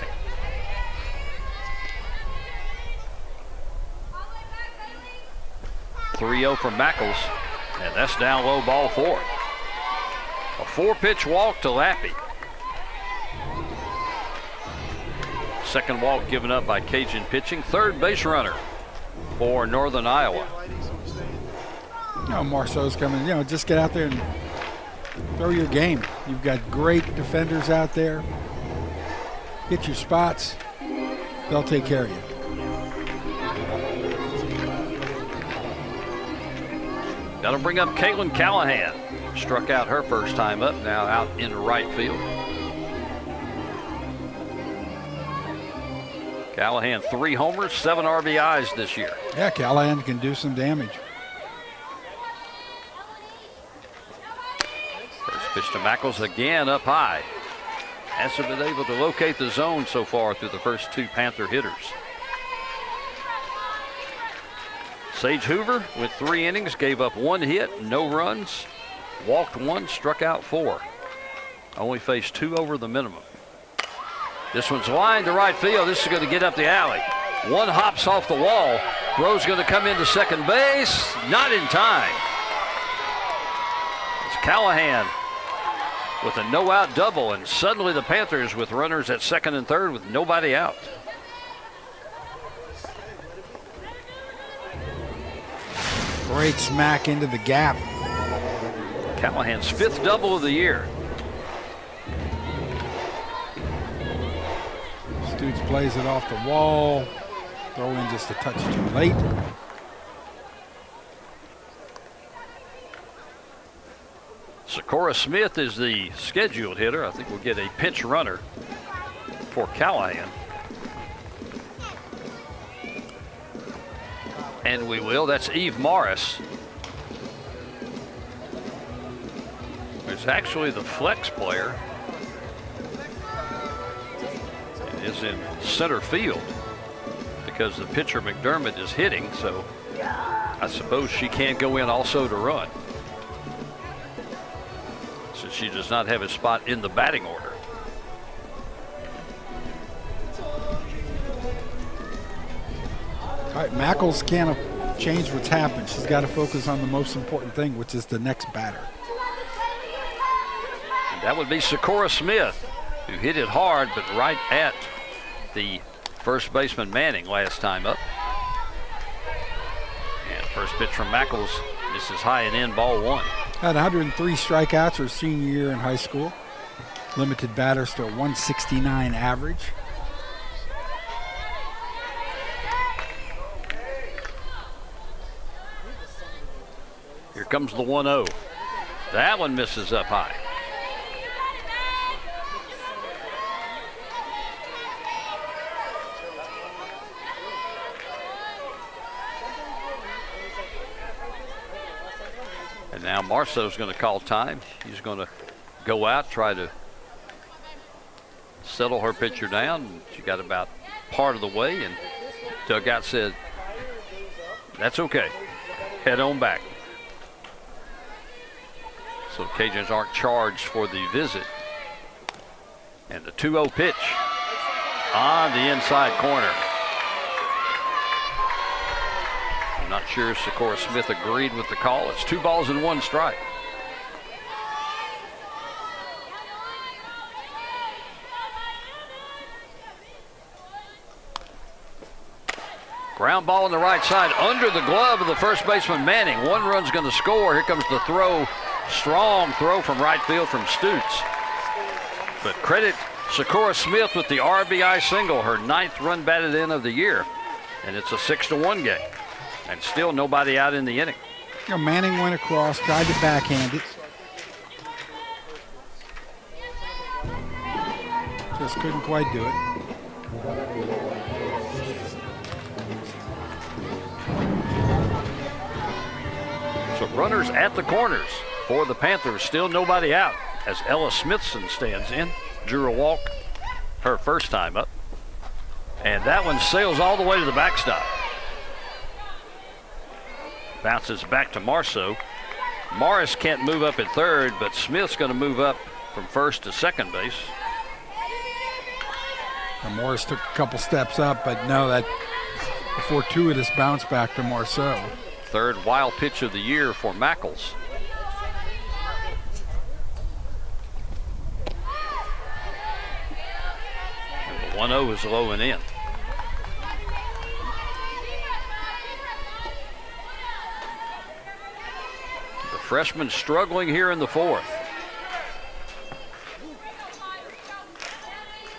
3-0 from Mackles, and that's down low, ball 4. A 4-pitch walk to Lappy. Second walk given up by Cajun pitching. 3rd base runner for Northern Iowa. Marceau's coming, just get out there and throw your game. You've got great defenders out there. Hit your spots. They'll take care of you. Got to bring up Caitlin Callahan. Struck out her first time up, now out in right field. Callahan 3 homers, 7 RBIs this year. Yeah, Callahan can do some damage. First pitch to Mackles again up high. Hasn't been able to locate the zone so far through the first 2 Panther hitters. Sage Hoover with 3 innings, gave up 1 hit, no runs, walked 1, struck out 4. Only faced 2 over the minimum. This one's lined to right field. This is going to get up the alley. 1 hops off the wall. Throw's going to come into second base. Not in time. It's Callahan with a no-out double, and suddenly the Panthers with runners at 2nd and 3rd with nobody out. Great smack into the gap. Callahan's 5th double of the year. Stutz plays it off the wall. Throw in just a touch too late. Sakura Smith is the scheduled hitter. I think we'll get a pinch runner for Callahan. And we will. That's Eve Morris. It's actually the flex player. It is in center field because the pitcher McDermott is hitting, so I suppose she can go in also to run, since she does not have a spot in the batting order. All right, Mackles can't change what's happened. She's got to focus on the most important thing, which is the next batter. And that would be Sakura Smith, who hit it hard, but right at the first baseman Manning last time up. And first pitch from Mackles misses high and in, ball one. Had 103 strikeouts her senior year in high school. Limited batters to a 169 average. Here comes the 1-0. That one misses up high. And now Marceau's going to call time. He's going to go out, try to settle her pitcher down. She got about part of the way, and dugout said, that's okay. Head on back. So Cajuns aren't charged for the visit. And the 2-0 pitch on the inside corner. I'm not sure if Sakura Smith agreed with the call. It's 2 balls and 1 strike. Ground ball on the right side under the glove of the first baseman Manning. 1 run's going to score. Here comes the throw. Strong throw from right field from Stutz. But credit Sakura Smith with the RBI single, her 9th run batted in of the year. And it's a 6-1 game. And still nobody out in the inning. You know, Manning went across, tried to backhand it. Just couldn't quite do it. So runners at the corners for the Panthers. Still nobody out as Ella Smithson stands in. Drew a walk her first time up. And that one sails all the way to the backstop. Bounces back to Marceau. Morris can't move up at third, but Smith's going to move up from first to second base. And Morris took a couple steps up, but no, that fortuitous bounce back to Marceau. Third wild pitch of the year for Mackles. And the 1-0 is low and in. The freshman struggling here in the 4th.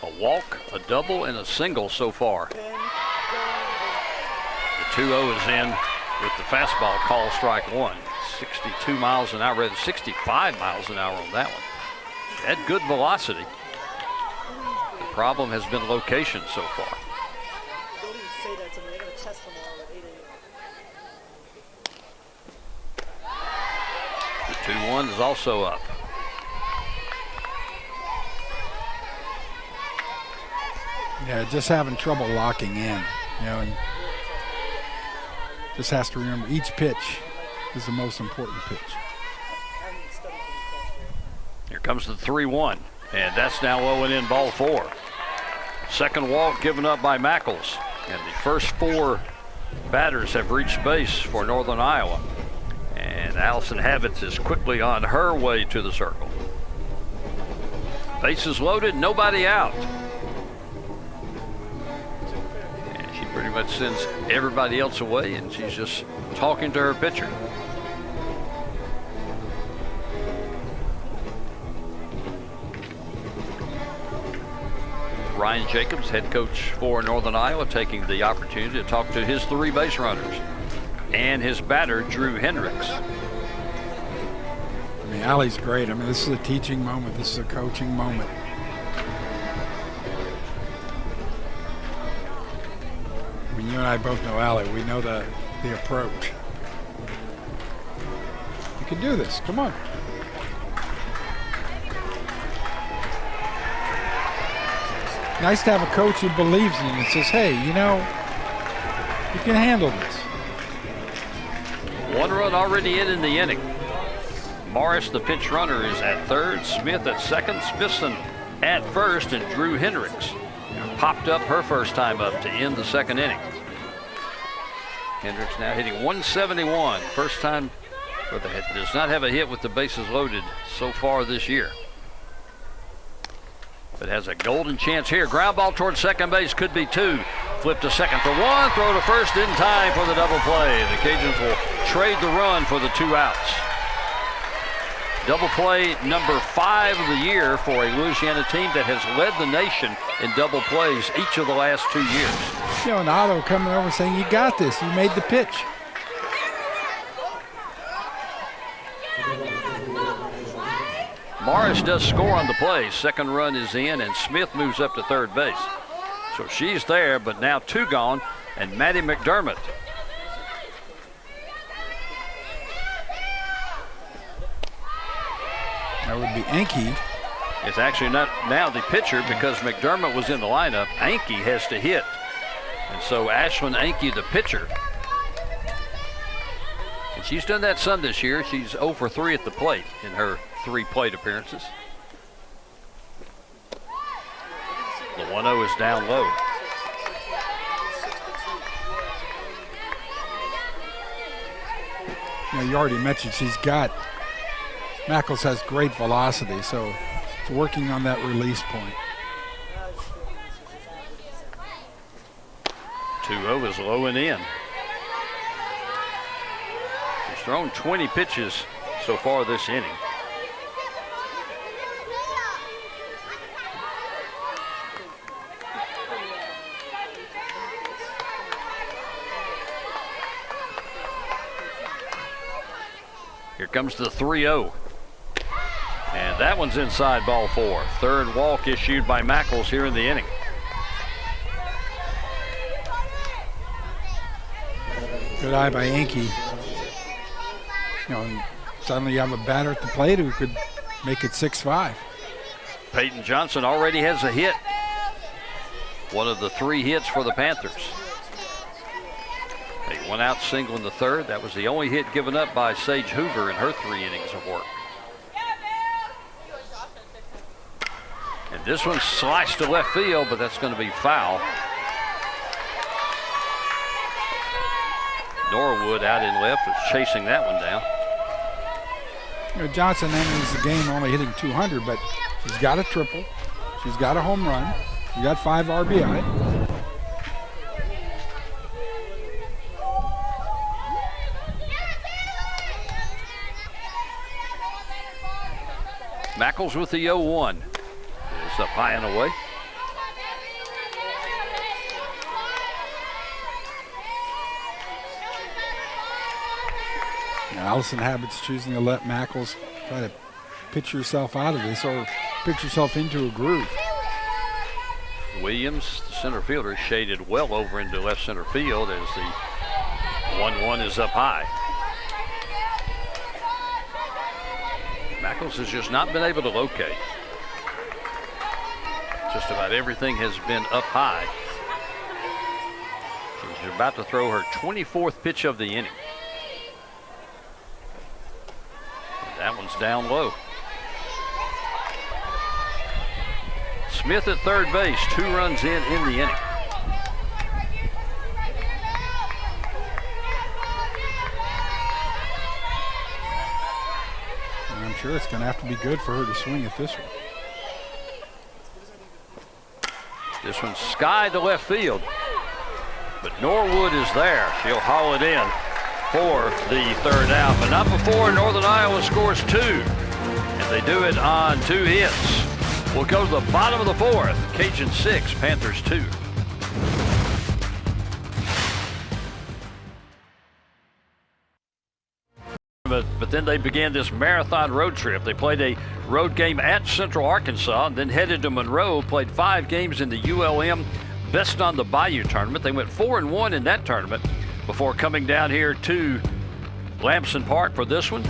A walk, a double, and a single so far. The 2-0 is in with the fastball call, strike 1. 62 miles an hour, rather 65 miles an hour on that one. She had good velocity. The problem has been location so far. Don't even say that to me. They're going to test tomorrow at 8 a.m. The 2-1 is also up. Yeah, just having trouble locking in, you know, and just has to remember each pitch is the most important pitch. Here comes the 3-1, and that's now 0 and in, ball 4. Second walk given up by Mackles, and the first 4 batters have reached base for Northern Iowa. And Allison Habits is quickly on her way to the circle. Bases loaded, nobody out. And she pretty much sends everybody else away, and she's just talking to her pitcher. Ryan Jacobs, head coach for Northern Iowa, taking the opportunity to talk to his 3 base runners and his batter, Drew Hendricks. I mean, Allie's great. I mean, this is a teaching moment. This is a coaching moment. I mean, you and I both know Allie. We know the approach. You can do this. Come on. Nice to have a coach who believes in you and says, hey, you know, you can handle this. 1 run already in the inning. Morris, the pinch runner, is at third. Smith at second. Smithson at first. And Drew Hendricks popped up her first time up to end the second inning. Hendricks now hitting 171. First time for the hit. Does not have a hit with the bases loaded so far this year. But has a golden chance here. Ground ball towards second base. Could be 2. Flip to second for 1. Throw to first in time for the double play. The Cajuns will trade the run for the 2 outs. Double play number 5 of the year for a Louisiana team that has led the nation in double plays each of the last 2 years. You know, and Otto coming over saying, you got this. You made the pitch. Morris does score on the play. Second run is in, and Smith moves up to third base. So she's there, but now 2 gone, and Maddie McDermott. That would be Enke. It's actually not now the pitcher because McDermott was in the lineup. Enke has to hit. And so Ashlyn Enke, the pitcher. And she's done that some this year. She's 0 for 3 at the plate in her 3 plate appearances. The 1-0 is down low. You know, you already mentioned Mackles has great velocity, so it's working on that release point. 2-0 is low and in. She's thrown 20 pitches so far this inning. Here comes the 3-0. And that one's inside, ball 4. Third walk issued by Mackles here in the inning. Good eye by Enke. You know, and suddenly you have a batter at the plate who could make it 6-5. Peyton Johnson already has a hit. One of the 3 hits for the Panthers. A 1-out single in the third. That was the only hit given up by Sage Hoover in her 3 innings of work. And this one sliced to left field, but that's going to be foul. Norwood out in left was chasing that one down. You know, Johnson enters the game only hitting 200, but she's got a triple. She's got a home run. She got 5 RBI. Mackles with the 0-1. It's up high and away. Allison Habit's choosing to let Mackles try to pitch herself out of this or pitch herself into a groove. Williams, the center fielder, shaded well over into left center field as the 1-1 is up high. Mackles has just not been able to locate. Just about everything has been up high. She's about to throw her 24th pitch of the inning. That one's down low. Smith at third base, 2 runs in the inning. And I'm sure it's going to have to be good for her to swing at this one. This one's sky to left field, but Norwood is there. She'll haul it in for the 3rd out, but not before Northern Iowa scores 2. And they do it on 2 hits. We'll go to the bottom of the 4th. Cajun 6, Panthers 2. But then they began this marathon road trip. They played a road game at Central Arkansas and then headed to Monroe, played 5 games in the ULM Best on the Bayou tournament. They went 4-1 in that tournament before coming down here to Lamson Park for this one.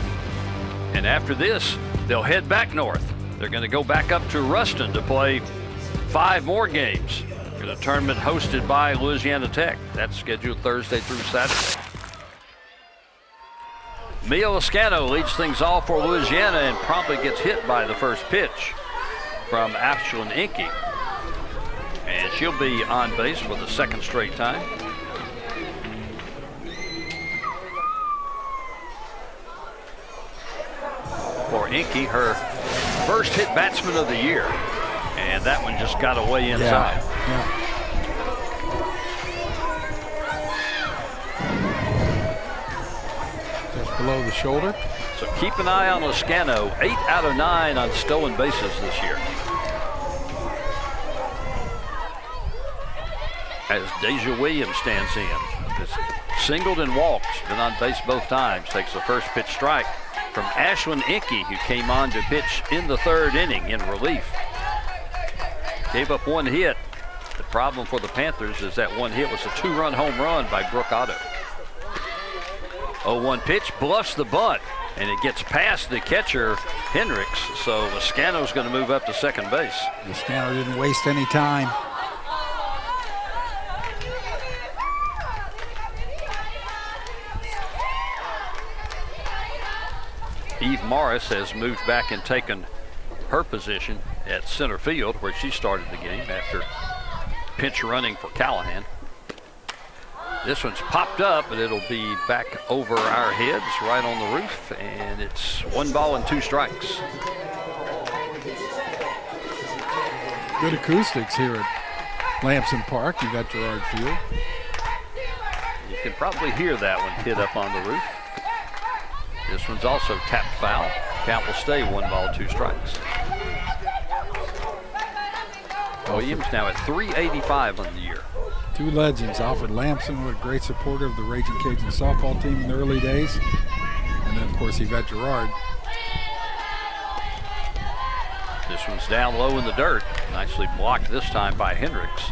And after this, they'll head back north. They're going to go back up to Ruston to play 5 more games in a tournament hosted by Louisiana Tech. That's scheduled Thursday through Saturday. Mia Lascano leads things off for Louisiana and promptly gets hit by the first pitch from Ashlyn Inky. And she'll be on base for the second straight time. For Inky, her first hit batsman of the year. And that one just got away inside. Yeah. Below the shoulder. So keep an eye on Lascano. 8 out of 9 on stolen bases this year. As Deja Williams stands in. It's singled and walked. Been on base both times. Takes the first pitch strike from Ashlyn Inky, who came on to pitch in the 3rd inning in relief. Gave up 1 hit. The problem for the Panthers is that 1 hit was a 2-run home run by Brooke Otto. 0-1 pitch, bluffs the bunt, and it gets past the catcher, Hendricks, so Lascano's going to move up to second base. Lascano didn't waste any time. Eve Morris has moved back and taken her position at center field, where she started the game after pinch running for Callahan. This one's popped up, but it'll be back over our heads right on the roof, and it's 1 ball and 2 strikes. Good acoustics here at Lamson Park. You got Gerard Field. You can probably hear that one hit up on the roof. This one's also tapped foul. Count will stay 1 ball, 2 strikes. Williams now at 385 on the year. 2 legends. Alfred Lamson, what a great supporter of the Raging Cajun softball team in the early days. And then, of course, Yvette Gerard. This one's down low in the dirt. Nicely blocked this time by Hendricks.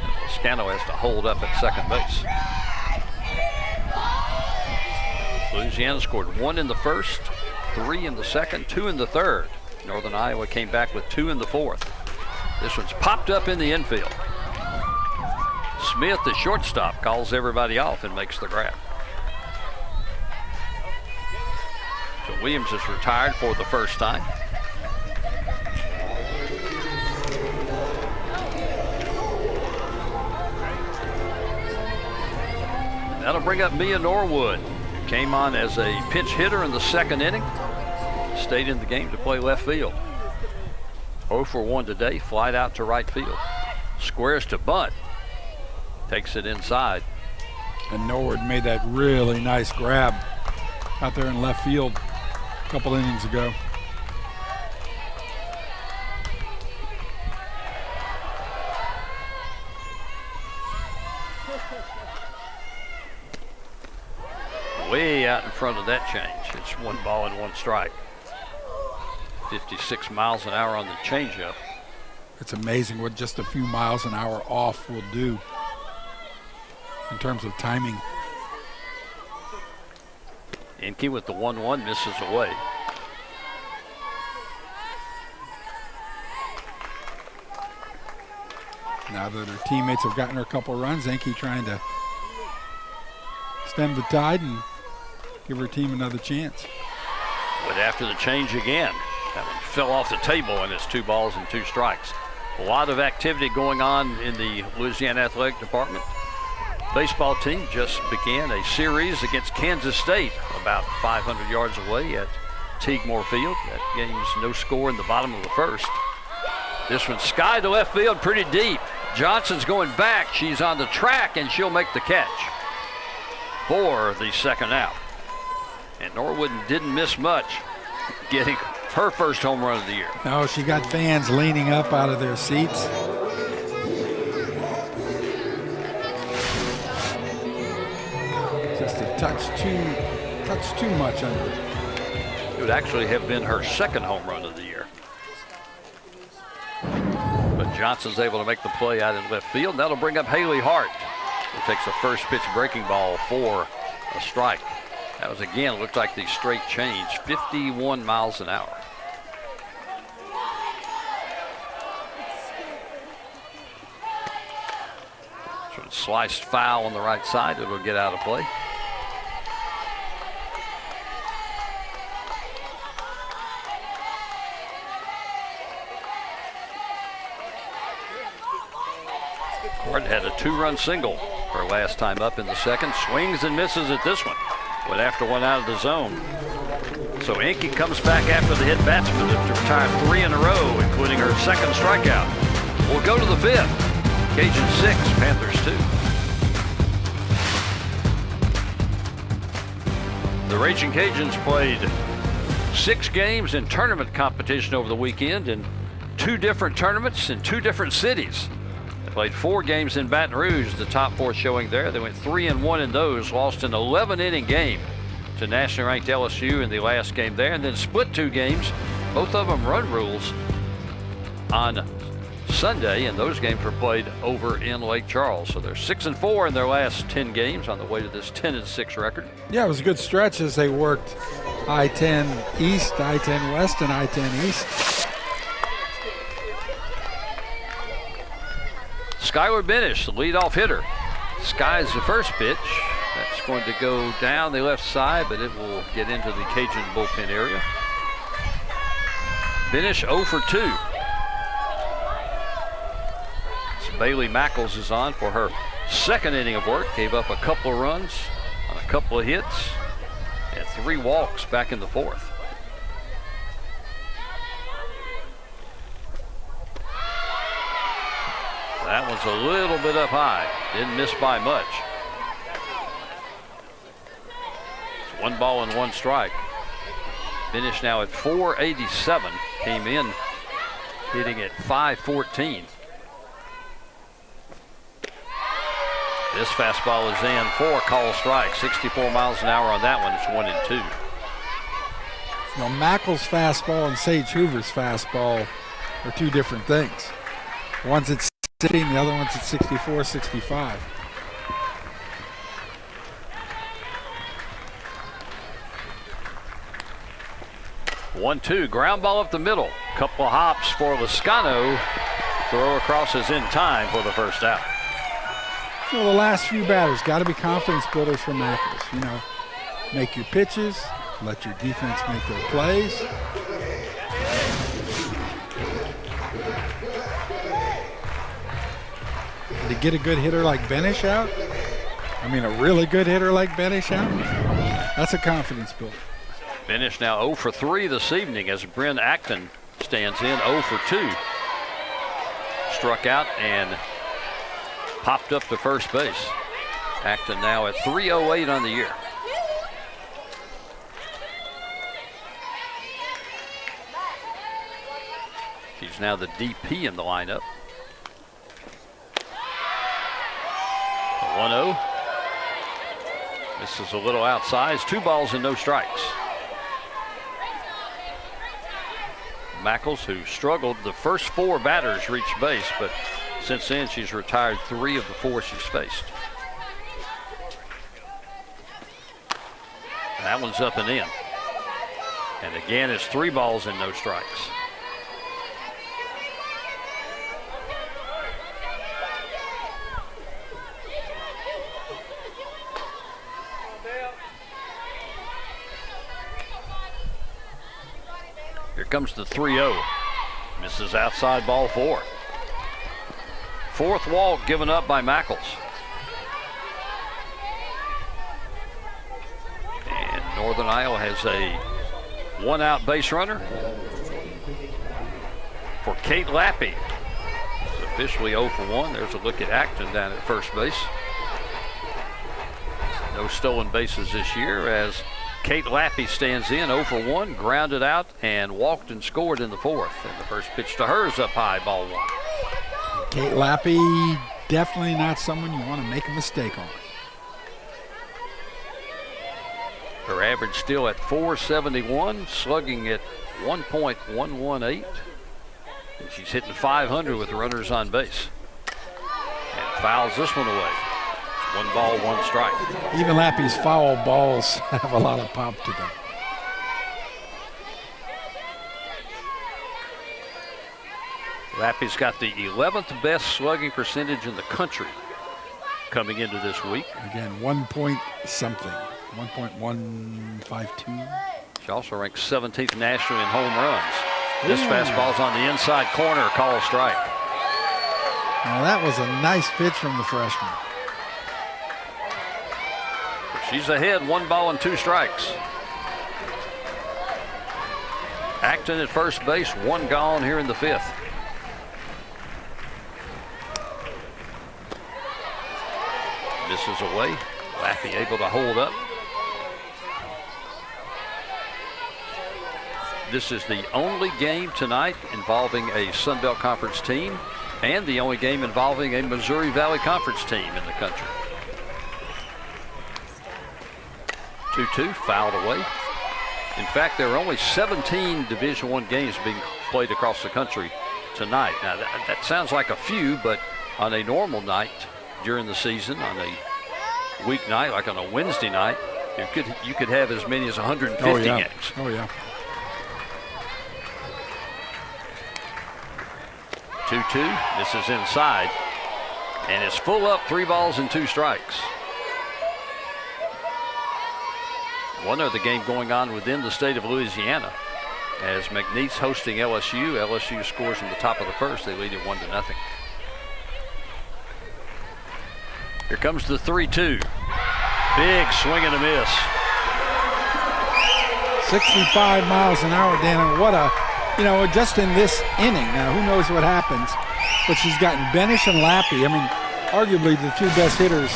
And Lascano has to hold up at second base. Louisiana scored 1 in the first, 3 in the second, 2 in the third. Northern Iowa came back with 2 in the fourth. This one's popped up in the infield. Smith, the shortstop, calls everybody off and makes the grab. So Williams is retired for the first time. That'll bring up Mia Norwood, who came on as a pinch hitter in the 2nd inning. Stayed in the game to play left field. 0 for 1 today, flied out to right field. Squares to bunt. Takes it inside. And Norwood made that really nice grab out there in left field a couple innings ago. Way out in front of that change. It's 1 ball and 1 strike. 56 miles an hour on the changeup. It's amazing what just a few miles an hour off will do in terms of timing. Inky with the 1-1 misses away. Now that her teammates have gotten her a couple runs, Inky trying to stem the tide and give her team another chance. But after the change again, that one fell off the table, and it's 2 balls and 2 strikes. A lot of activity going on in the Louisiana Athletic Department. Baseball team just began a series against Kansas State about 500 yards away at Teague-Moore Field. That game's no score in the bottom of the first. This one sky to left field pretty deep. Johnson's going back. She's on the track, and she'll make the catch for the 2nd out. And Norwood didn't miss much, getting her first home run of the year. No, she got fans leaning up out of their seats. Just a touch too much under. It would actually have been her 2nd home run of the year. But Johnson's able to make the play out in left field. That'll bring up Haley Hart, who takes a first pitch breaking ball for a strike. That was, again, looked like the straight change, 51 miles an hour. So it's sliced foul on the right side. It'll get out of play. Gordon had a 2-run single her last time up in the second. Swings and misses at this one. Went after one out of the zone. So Inky comes back after the hit batsman to retire 3 in a row, including her second strikeout. We'll go to the 5th. Cajuns 6, Panthers 2. The Raging Cajuns played 6 games in tournament competition over the weekend in 2 different tournaments in 2 different cities. They played 4 games in Baton Rouge, the top 4 showing there. They went 3-1 in those, lost an 11-inning game to nationally ranked LSU in the last game there, and then split 2 games, both of them run rules, on Sunday, and those games were played over in Lake Charles. So they're 6-4 in their last 10 games on the way to this 10-6 record. Yeah, it was a good stretch as they worked I-10 East, I-10 West, and I-10 East. Skylar Benish, the leadoff hitter, skies the first pitch. That's going to go down the left side, but it will get into the Cajun bullpen area. Benish 0 for 2. So Bailey Mackles is on for her second inning of work. Gave up a couple of runs on a couple of hits. Had 3 walks back in the 4th. That one's a little bit up high. Didn't miss by much. It's 1 ball and 1 strike. Finished now at 487. Came in hitting at 514. This fastball is in for a call strike. 64 miles an hour on that one. It's 1-2. Now, Mackle's fastball and Sage Hoover's fastball are 2 different things. One's at 16, the other one's at 64, 65. One-two, ground ball up the middle. Couple of hops for Lascano. Throw across is in time for the first out. You know, the last few batters got to be confidence builders for Mackles. You know, make your pitches, let your defense make their plays. To get a good hitter like Benish out, I mean a really good hitter like Benish out, that's a confidence builder. Benish now 0 for 3 this evening as Bryn Acton stands in 0 for 2. Struck out and popped up to first base. Acton now at 308 on the year. He's now the DP in the lineup. 1-0. This is a little outside. 2 balls and no strikes. Mackles, who struggled the first 4 batters, reached base, but since then she's retired 3 of the 4 she's faced. That one's up and in. And again, it's 3 balls and no strikes. Here comes the 3-0. Misses outside, ball 4. 4th walk given up by Mackles. And Northern Iowa has a 1-out base runner for Kate Lappy. It's officially 0 for 1. There's a look at Acton down at first base. No stolen bases this year as Kate Lappy stands in 0 for 1, grounded out and walked and scored in the 4th. And the first pitch to her is up high, ball 1. Kate Lappy, definitely not someone you want to make a mistake on. Her average still at 471, slugging at 1.118. And she's hitting 500 with runners on base. And fouls this one away. 1 ball, 1 strike. Even Lappy's foul balls have a lot of pop to them. Lappy's got the 11th best slugging percentage in the country coming into this week. Again, 1 point something, 1.152. She also ranks 17th nationally in home runs. This fastball's on the inside corner, call strike. Now that was a nice pitch from the freshman. She's ahead, 1 ball and 2 strikes. Acton at first base, 1 gone here in the 5th. Misses away. Laffey able to hold up. This is the only game tonight involving a Sun Belt Conference team and the only game involving a Missouri Valley Conference team in the country. 2-2, fouled away. In fact, there are only 17 Division I games being played across the country tonight. Now, that sounds like a few, but on a normal night during the season, on a weeknight, like on a Wednesday night, you could have as many as 150 games. Oh, yeah. 2-2, this is inside, and it's full up, 3 balls and 2 strikes. One other game going on within the state of Louisiana as McNeese hosting LSU. LSU scores in the top of the 1st. They lead it 1-0. Here comes the 3-2. Big swing and a miss. 65 miles an hour, Dan. What a, just in this inning. Now, who knows what happens? But she's gotten Benish and Lappy. I mean, arguably the 2 best hitters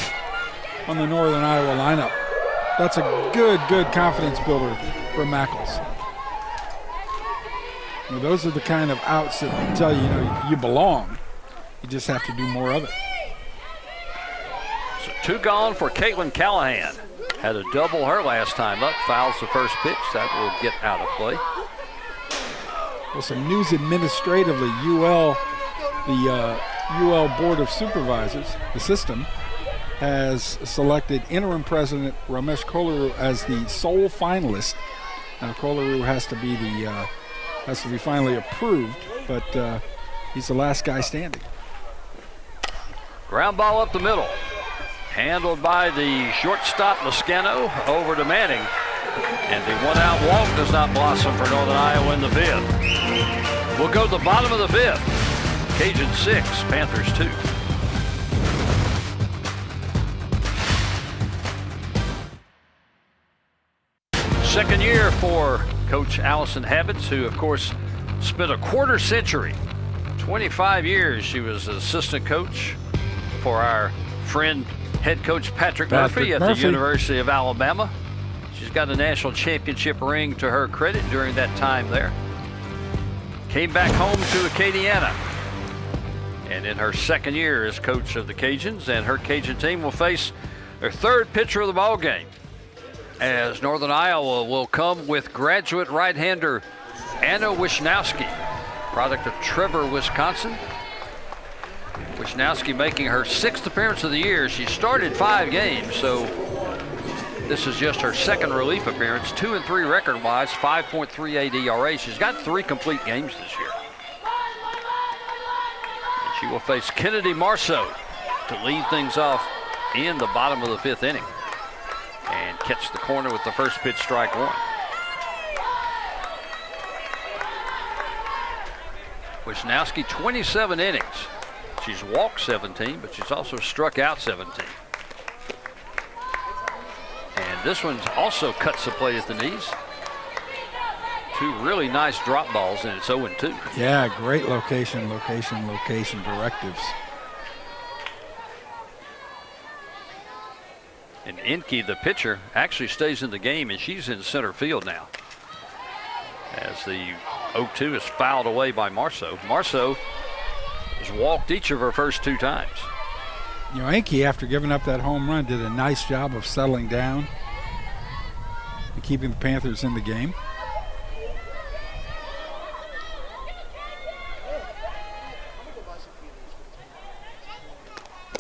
on the Northern Iowa lineup. That's a good confidence builder for Mackles. Those are the kind of outs that tell you, you belong. You just have to do more of it. So 2 gone for Caitlin Callahan. Had a double her last time up. Fouls the first pitch. That will get out of play. Well, some news administratively. The UL Board of Supervisors, the system, has selected interim president Ramesh Kolaru as the sole finalist. Now Kolaru has to be finally approved, but he's the last guy standing. Ground ball up the middle, handled by the shortstop Lascano over to Manning, and the 1-out walk does not blossom for Northern Iowa in the 5th. We'll go to the bottom of the 5th. Cajun 6, Panthers 2. Second year for Coach Allison Habits, who, of course, spent a quarter century, 25 years. She was assistant coach for our friend, head coach Patrick Murphy at the University of Alabama. She's got a national championship ring to her credit during that time there. Came back home to Acadiana. And in her second year as coach of the Cajuns, and her Cajun team will face their 3rd pitcher of the ball game, as Northern Iowa will come with graduate right-hander Anna Wisnowski, product of Trevor, Wisconsin. Wisnowski making her 6th appearance of the year. She started 5 games, so this is just her 2nd relief appearance. 2-3 record-wise, 5.38 ERA. She's got 3 complete games this year. And she will face Kennedy Marceau to lead things off in the bottom of the 5th inning. And catch the corner with the first pitch, strike 1. Wisnowski, 27 innings. She's walked 17, but she's also struck out 17. And this one's also cuts the plate at the knees. 2 really nice drop balls, and it's 0-2. Yeah, great location directives. And Enke, the pitcher, actually stays in the game, and she's in center field now, as the 0-2 is fouled away by Marceau. Marceau has walked each of her first 2 times. Enke, after giving up that home run, did a nice job of settling down and keeping the Panthers in the game.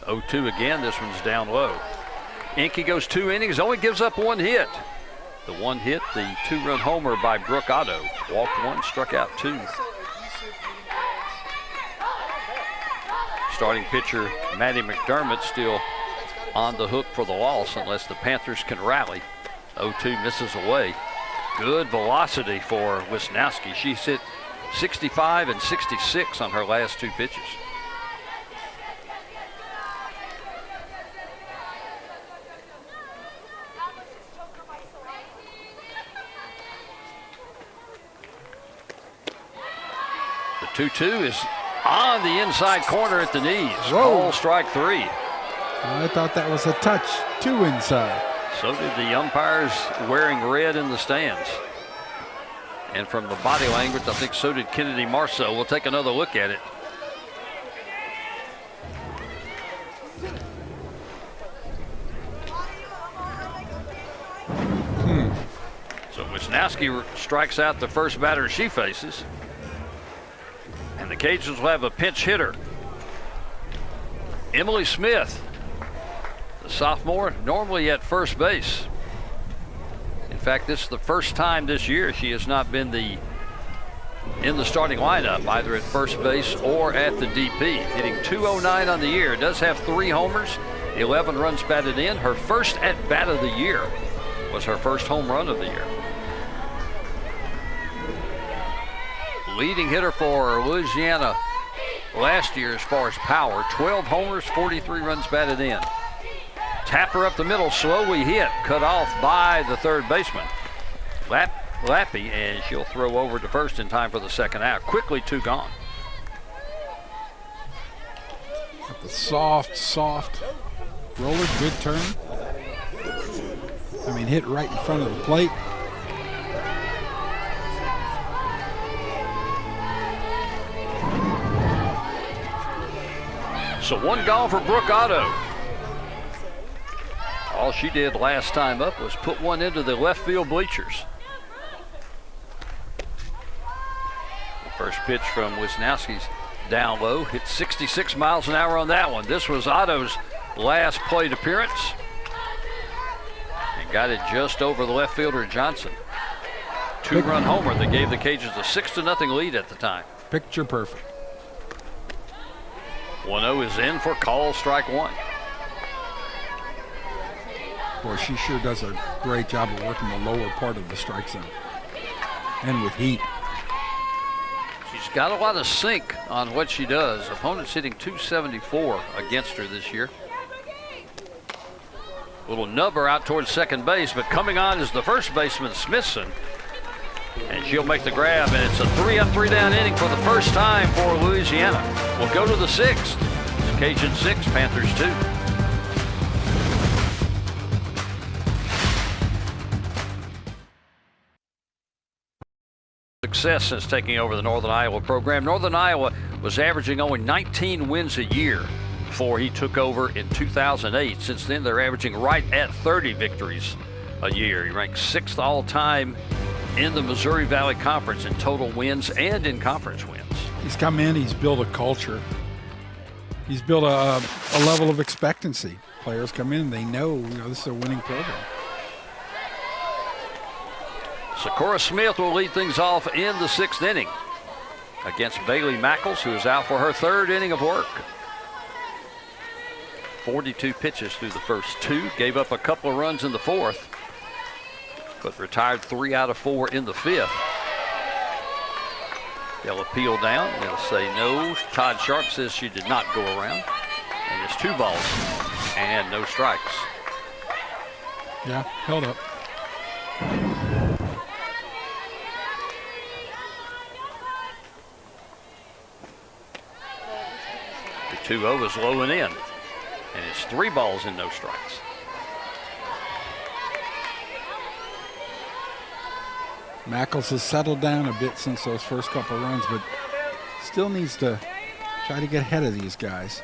Oh, 2 again. This one's down low. Enke goes 2 innings, only gives up 1 hit. The 1 hit, the 2-run homer by Brooke Otto. Walked 1, struck out 2. Starting pitcher Maddie McDermott still on the hook for the loss unless the Panthers can rally. 0-2 misses away. Good velocity for Wisnowski. She's hit 65 and 66 on her last 2 pitches. The 2-2 is on the inside corner at the knees. Call strike 3. I thought that was a touch, 2 inside. So did the umpires wearing red in the stands. And from the body language, I think so did Kennedy Marceau. We'll take another look at it. So Wisnowski strikes out the first batter she faces. And the Cajuns will have a pinch hitter. Emily Smith, the sophomore, normally at first base. In fact, this is the first time this year she has not been in the starting lineup, either at first base or at the DP. Hitting .209 on the year. Does have 3 homers, 11 runs batted in. Her first at bat of the year was her first home run of the year. Leading hitter for Louisiana last year as far as power. 12 homers, 43 runs batted in. Tapper up the middle, slowly hit, cut off by the third baseman, Lappy, and she'll throw over to first in time for the second out. Quickly 2 gone. Got the soft roller, good turn. I mean, hit right in front of the plate. So 1 gone for Brooke Otto. All she did last time up was put 1 into the left field bleachers. The first pitch from Wisnowski's down low, hit 66 miles an hour on that one. This was Otto's last plate appearance. And got it just over the left fielder Johnson. 2-run homer that gave the Cajuns a 6-0 lead at the time. Picture perfect. 1-0 is in for call strike 1. Boy, she sure does a great job of working the lower part of the strike zone. And with heat. She's got a lot of sink on what she does. Opponents hitting .274 against her this year. Little nubber out towards second base, but coming on is the first baseman, Smithson. And she'll make the grab, and it's a 3-up, 3-down inning for the first time for Louisiana. We'll go to the 6th. It's Cajun 6, Panthers 2. Success since taking over the Northern Iowa program. Northern Iowa was averaging only 19 wins a year before he took over in 2008. Since then, they're averaging right at 30 victories a year. He ranks 6th all-time in the Missouri Valley Conference in total wins and in conference wins. He's come in, he's built a culture. He's built a level of expectancy. Players come in, they know, this is a winning program. Sakura Smith will lead things off in the 6th inning against Bailey Mackles, who is out for her 3rd inning of work. 42 pitches through the first 2, gave up a couple of runs in the 4th, but retired 3 out of 4 in the 5th. They'll appeal down. They'll say no. Todd Sharp says she did not go around. And it's 2 balls and no strikes. Yeah, held up. The 2-0 is low and in. And it's 3 balls and no strikes. Mackles has settled down a bit since those first couple runs, but still needs to try to get ahead of these guys.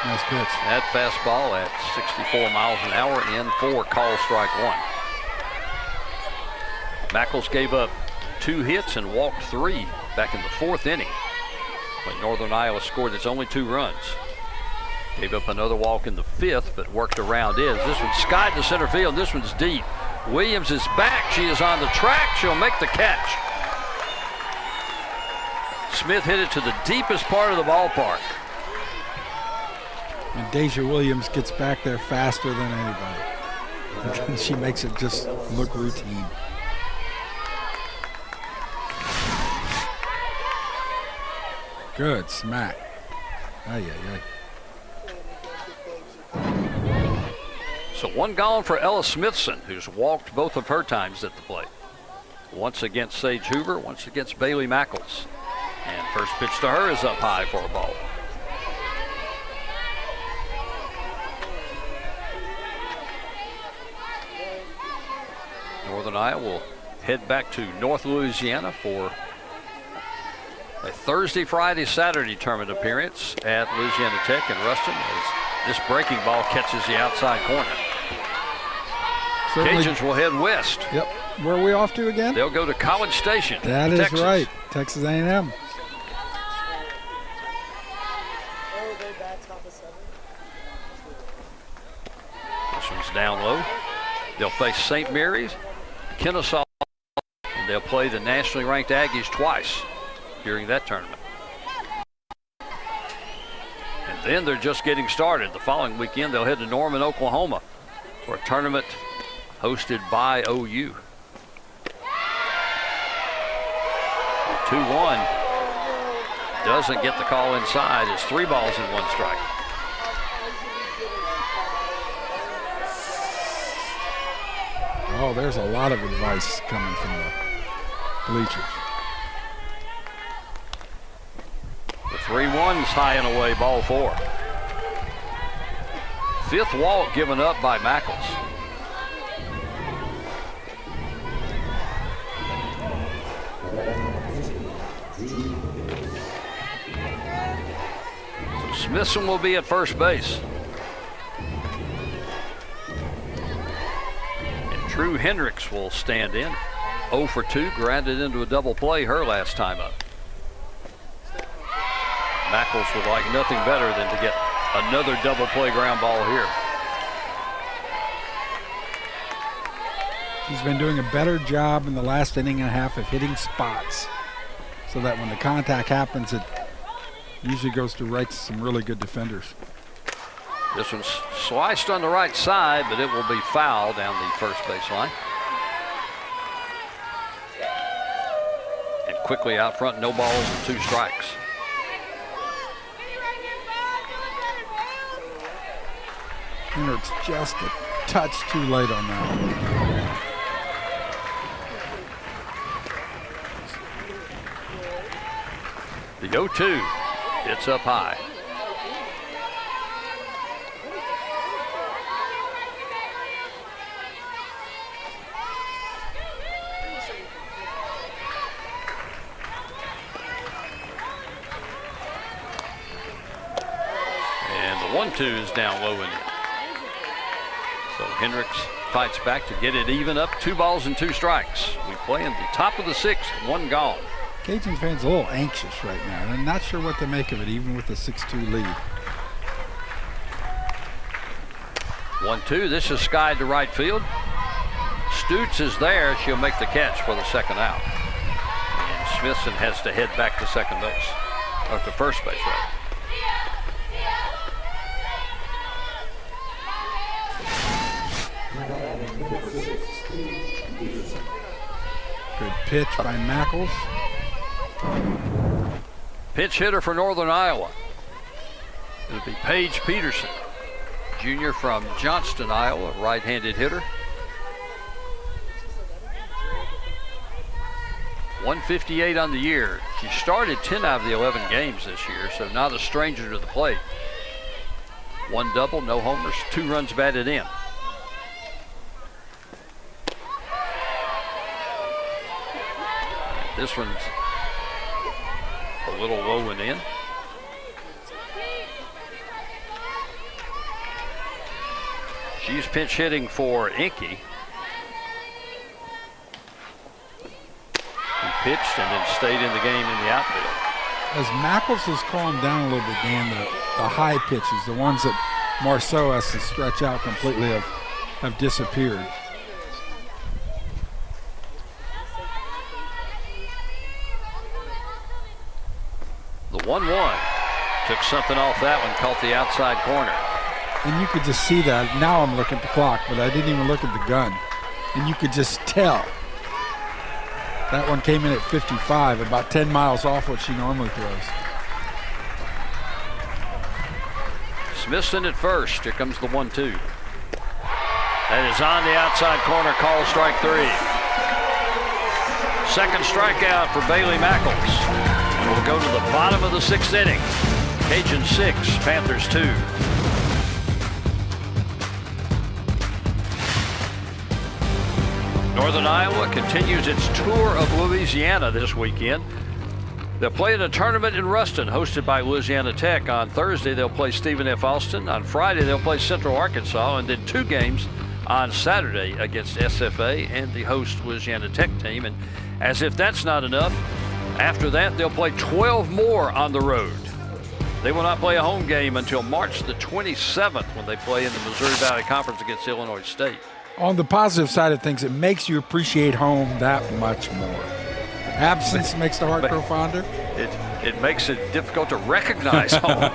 Nice pitch. That fastball at 64 miles an hour in for call strike 1. Mackles gave up 2 hits and walked 3 back in the 4th inning when Northern Iowa scored its only 2 runs. Gave up another walk in the 5th, but worked around it. This one's skied to center field. This one's deep. Williams is back. She is on the track. She'll make the catch. Smith hit it to the deepest part of the ballpark. And Deja Williams gets back there faster than anybody. And she makes it just look routine. Good smack. Ay, ay, ay. So one gone for Ella Smithson, who's walked both of her times at the plate. Once against Sage Hoover, once against Bailey Mackles. And first pitch to her is up high for a ball. Northern Iowa will head back to North Louisiana for a Thursday, Friday, Saturday tournament appearance at Louisiana Tech in Ruston as this breaking ball catches the outside corner. Certainly. Cajuns will head west. Yep. Where are we off to again? They'll go to College Station. That is Texas. right. Texas A&M. This one's down low. They'll face St. Mary's, Kennesaw, and they'll play the nationally ranked Aggies twice during that tournament. And then they're just getting started. The following weekend, they'll head to Norman, Oklahoma for a tournament hosted by OU. 2-1 doesn't get the call inside. It's 3 balls and 1 strike. Oh, there's a lot of advice coming from the bleachers. The 3-1's high and away, ball 4. 5th walk given up by Mackles. So Smithson will be at first base. Drew Hendricks will stand in. 0 for 2, grounded into a double play her last time up. Mackles would like nothing better than to get another double play ground ball here. She's been doing a better job in the last inning and a half of hitting spots so that when the contact happens, it usually goes to right to some really good defenders. This one's sliced on the right side, but it will be foul down the first baseline. And quickly out front, no balls and 2 strikes. Hendricks just a touch too late on that one. The 0-2, it's up high. And the 1-2 is down low in it. So Hendricks fights back to get it even up. 2 balls and 2 strikes. We play in the top of the 6th, 1 gone. Cajun fans a little anxious right now. I'm not sure what to make of it, even with the 6-2 lead. 1-2, this is skied to right field. Stutes is there, she'll make the catch for the second out. And Smithson has to head back to second base, or to first base, rather. Good pitch by Mackles. Pinch hitter for Northern Iowa. It'll be Paige Peterson, junior from Johnston, Iowa, right-handed hitter. 158 on the year. She started 10 out of the 11 games this year, so not a stranger to the plate. 1 double, no homers, 2 runs batted in. This one's a little low and in. She's pinch hitting for Inky. He pitched and then stayed in the game in the outfield. As Mackles has calmed down a little bit, Dan, the high pitches, the ones that Marceau has to stretch out completely, have disappeared. The 1-1 took something off that one, caught the outside corner. And you could just see that. Now I'm looking at the clock, but I didn't even look at the gun. And you could just tell. That one came in at 55, about 10 miles off what she normally throws. Smithson at first. Here comes the 1-2. That is on the outside corner. Call strike 3. Second strikeout for Bailey Mackles. And we'll go to the bottom of the 6th inning. Cajun 6, Panthers 2. Northern Iowa continues its tour of Louisiana this weekend. They'll play in a tournament in Ruston hosted by Louisiana Tech. On Thursday, they'll play Stephen F. Austin. On Friday, they'll play Central Arkansas, and then 2 games on Saturday against SFA and the host Louisiana Tech team. And as if that's not enough, after that, they'll play 12 more on the road. They will not play a home game until March the 27th when they play in the Missouri Valley Conference against Illinois State. On the positive side of things, it makes you appreciate home that much more. Absence makes the heart grow fonder. It makes it difficult to recognize home.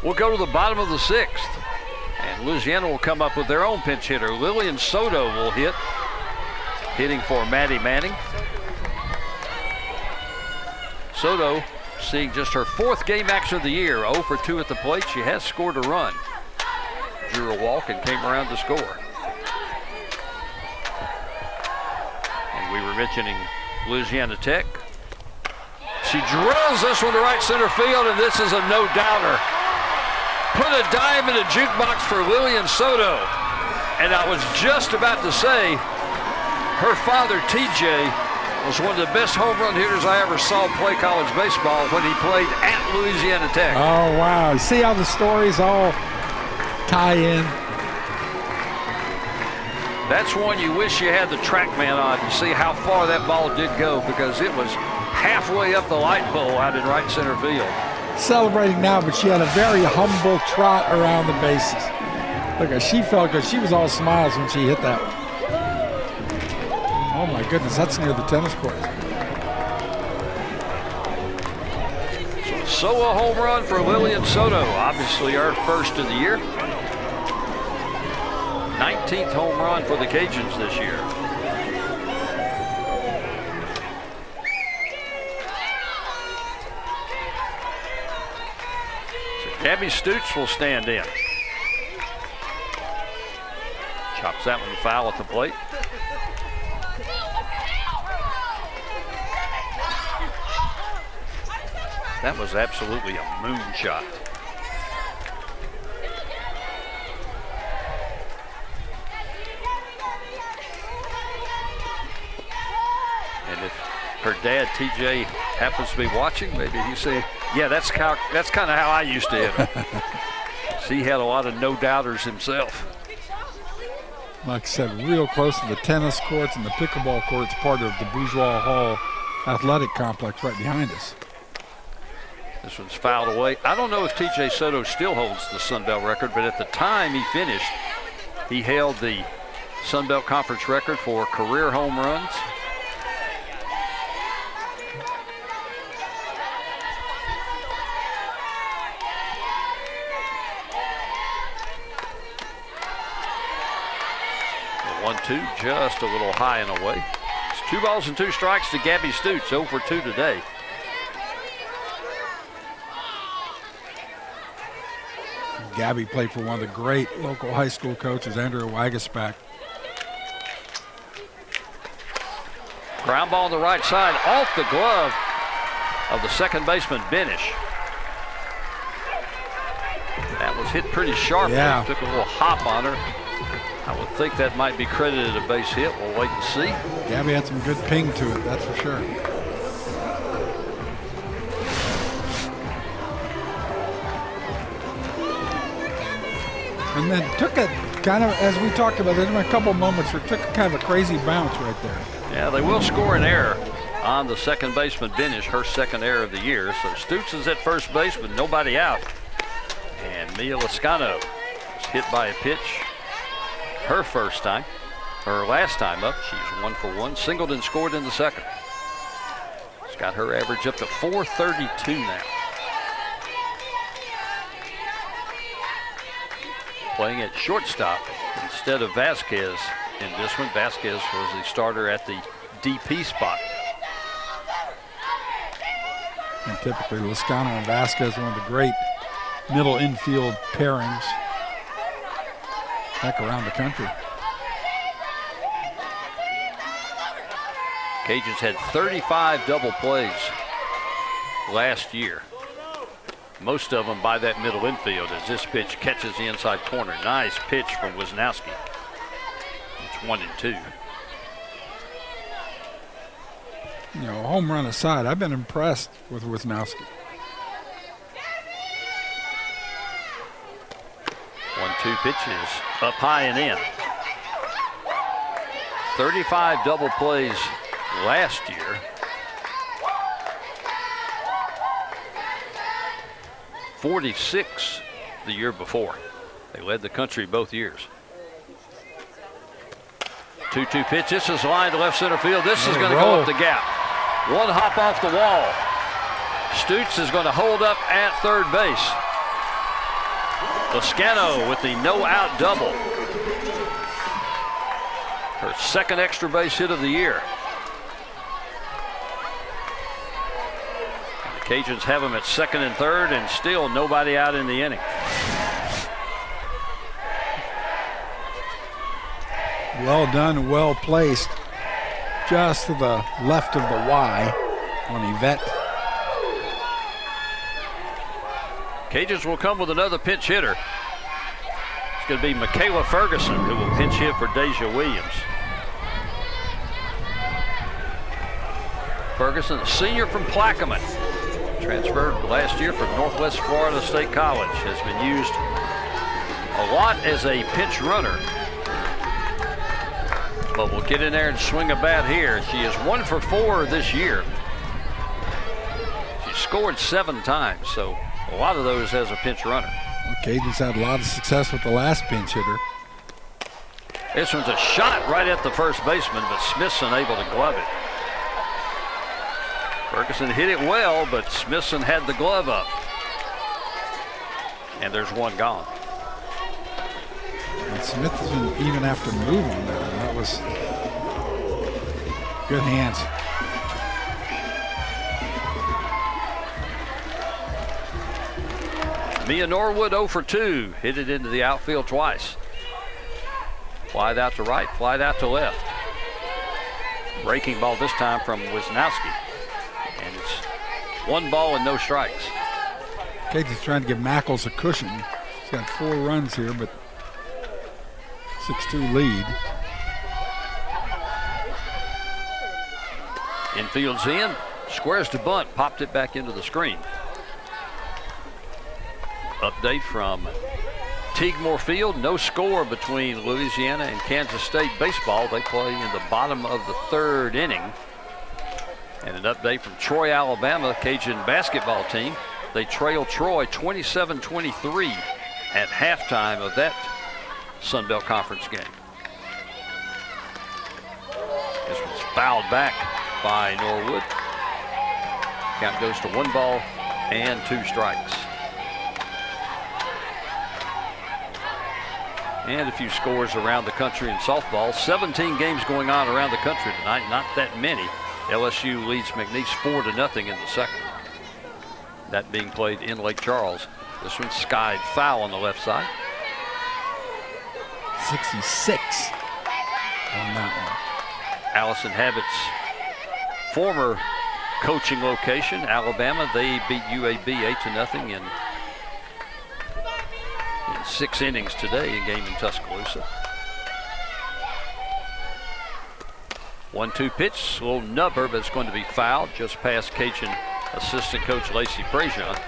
We'll go to the bottom of the 6th, and Louisiana will come up with their own pinch hitter. Lillian Soto will hit, hitting for Maddie Manning. Soto seeing just her 4th game action of the year, 0 for 2 at the plate. She has scored a run. Drew a walk and came around to score. And we were mentioning Louisiana Tech. She drills this one to right center field, and this is a no-doubter. Put a dime in a jukebox for Lillian Soto. And I was just about to say, her father, TJ, was one of the best home run hitters I ever saw play college baseball when he played at Louisiana Tech. Oh, wow. See how the stories all tie in? That's one you wish you had the TrackMan on to see how far that ball did go, because it was halfway up the light pole out in right center field. Celebrating now, but she had a very humble trot around the bases. Look, she felt good. She was all smiles when she hit that one. Oh my goodness, that's near the tennis court. So a home run for Lillian Soto, obviously our first of the year. 19th home run for the Cajuns this year. So Gabby Stutz will stand in. Chops that one foul at the plate. That was absolutely a moonshot. And if her dad, TJ, happens to be watching, maybe he say, yeah, that's kind of how I used to hit him. He had a lot of no-doubters himself. Like I said, real close to the tennis courts and the pickleball courts, part of the Bourgeois Hall athletic complex right behind us. This one's fouled away. I don't know if TJ Soto still holds the Sun Belt record, but at the time he finished, he held the Sun Belt Conference record for career home runs. The 1-2 just a little high and away. It's 2 balls and 2 strikes to Gabby Stutz, 0 for 2 today. Gabby played for one of the great local high school coaches, Andrew Wagasback. Ground ball on the right side, off the glove of the second baseman, Benish. That was hit pretty sharply. Yeah. Took a little hop on her. I would think that might be credited a base hit. We'll wait and see. Gabby had some good ping to it, that's for sure. And then took a kind of, as we talked about, there's been a couple moments where it took kind of a crazy bounce right there. Yeah, they will score an error on the second baseman, Benish, her second error of the year. So Stutz is at first base with nobody out. And Mia Lascano was hit by a pitch her first time, her last time up. She's 1 for 1, singled and scored in the second. It's got her average up to 432 now. playing at shortstop instead of Vasquez in this one. Vasquez was the starter at the DP spot. And typically, Lascano and Vasquez, one of the great middle infield pairings back around the country. Cajuns had 35 double plays last year. Most of them by that middle infield as this pitch catches the inside corner. Nice pitch from Wisnowski. It's 1-2. You know, home run aside, I've been impressed with Wisnowski. 1-2 pitches up high and in. 35 double plays last year. 46 the year before. They led the country both years. 2-2 pitch. This is lined to left center field. This is going to go up the gap. One hop off the wall. Stutz is going to hold up at third base. Lascano with the no-out double. Her second extra base hit of the year. And the Cajuns have them at second and third, and still nobody out in the inning. Well done, well placed. Just to the left of the Y on Yvette. Cajuns will come with another pinch hitter. It's going to be Michaela Ferguson who will pinch hit for Deja Williams. Ferguson, a senior from Plaquemine, transferred last year from Northwest Florida State College, has been used a lot as a pinch runner. But will get in there and swing a bat here. She is 1 for 4 this year. She scored 7 times, so a lot of those as a pinch runner. Well, Cajuns had a lot of success with the last pinch hitter. This one's a shot right at the first baseman, but Smithson able to glove it. Ferguson hit it well, but Smithson had the glove up. And there's one gone. And Smithson even after move on that one. That was good hands. Mia Norwood 0 for 2. Hit it into the outfield twice. Flied out to right, flied out to left. Breaking ball this time from Wisnowski. And it's 1 ball and no strikes. Cajuns trying to give Mackles a cushion. He's got 4 runs here, but 6-2 lead. Infield's in, squares to bunt, popped it back into the screen. Update from Teague-Moore Field, no score between Louisiana and Kansas State baseball. They play in the bottom of the 3rd inning. And an update from Troy, Alabama, Cajun basketball team. They trail Troy 27-23 at halftime of that Sun Belt Conference game. This one's fouled back by Norwood. Count goes to 1 ball and 2 strikes. And a few scores around the country in softball. 17 games going on around the country tonight, not that many. LSU leads McNeese 4-0 in the second. That being played in Lake Charles. This one's skied foul on the left side. 66 on that one. Allison Habit's former coaching location, Alabama, they beat UAB 8-0 in 6 innings today, a game in Tuscaloosa. 1-2 pitch, a little nubber, but it's going to be fouled just past Cajun assistant coach Lacey Prejean.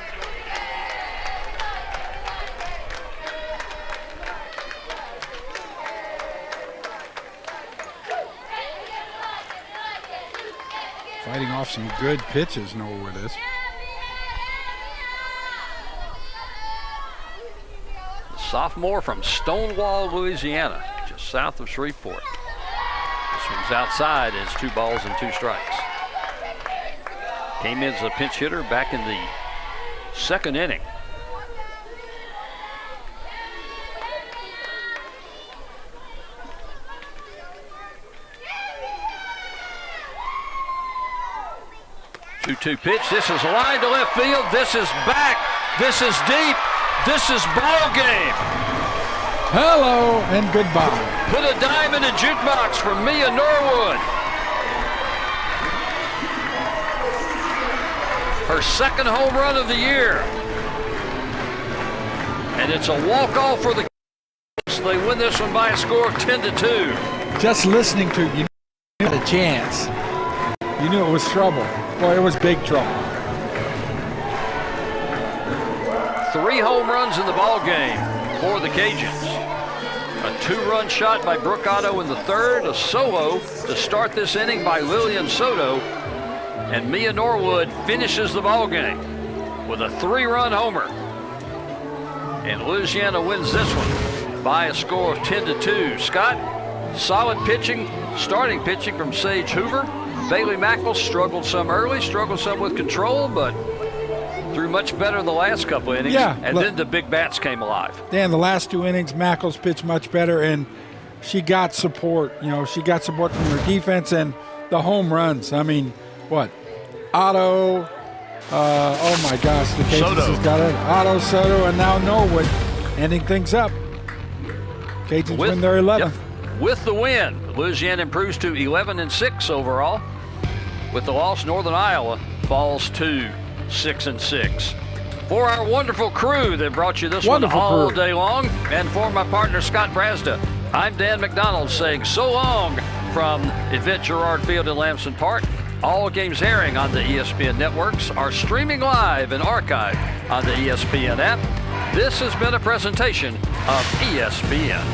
Fighting off some good pitches, Norwood is. The sophomore from Stonewall, Louisiana, just south of Shreveport. This one's outside, and it's 2 balls and 2 strikes. Came in as a pinch hitter back in the 2nd inning. 2-2 pitch. This is line to left field. This is back. This is deep. This is ball game. Hello and goodbye. Put a dime in the jukebox from Mia Norwood. Her second home run of the year. And it's a walk-off for the Cubs. They win this one by a score of 10-2. Just listening to it, you knew it had a chance. You knew it was trouble. Boy, it was big trouble. 3 home runs in the ball game for the Cajuns. A 2-run shot by Brooke Otto in the third, a solo to start this inning by Lillian Soto, and Mia Norwood finishes the ball game with a 3-run homer. And Louisiana wins this one by a score of 10-2. Scott, solid pitching, starting pitching from Sage Hoover. Bailey Mackles struggled some early, struggled some with control, but threw much better the last couple innings. Yeah, and then the big bats came alive. Dan, the last 2 innings, Mackles pitched much better, and she got support. You know, she got support from her defense and the home runs. I mean, what? Otto, oh my gosh, the Cajuns has got it. Otto, Soto, and now Norwood ending things up. Cajuns win their 11th. Yep, with the win, Louisiana improves to 11-6 overall. With the loss, Northern Iowa falls to 6-6. For our wonderful crew that brought you this one all day long, and for my partner Scott Brazda, I'm Dan McDonald saying so long from Yvette Gerard Field in Lamson Park. All games airing on the ESPN networks are streaming live and archived on the ESPN app. This has been a presentation of ESPN.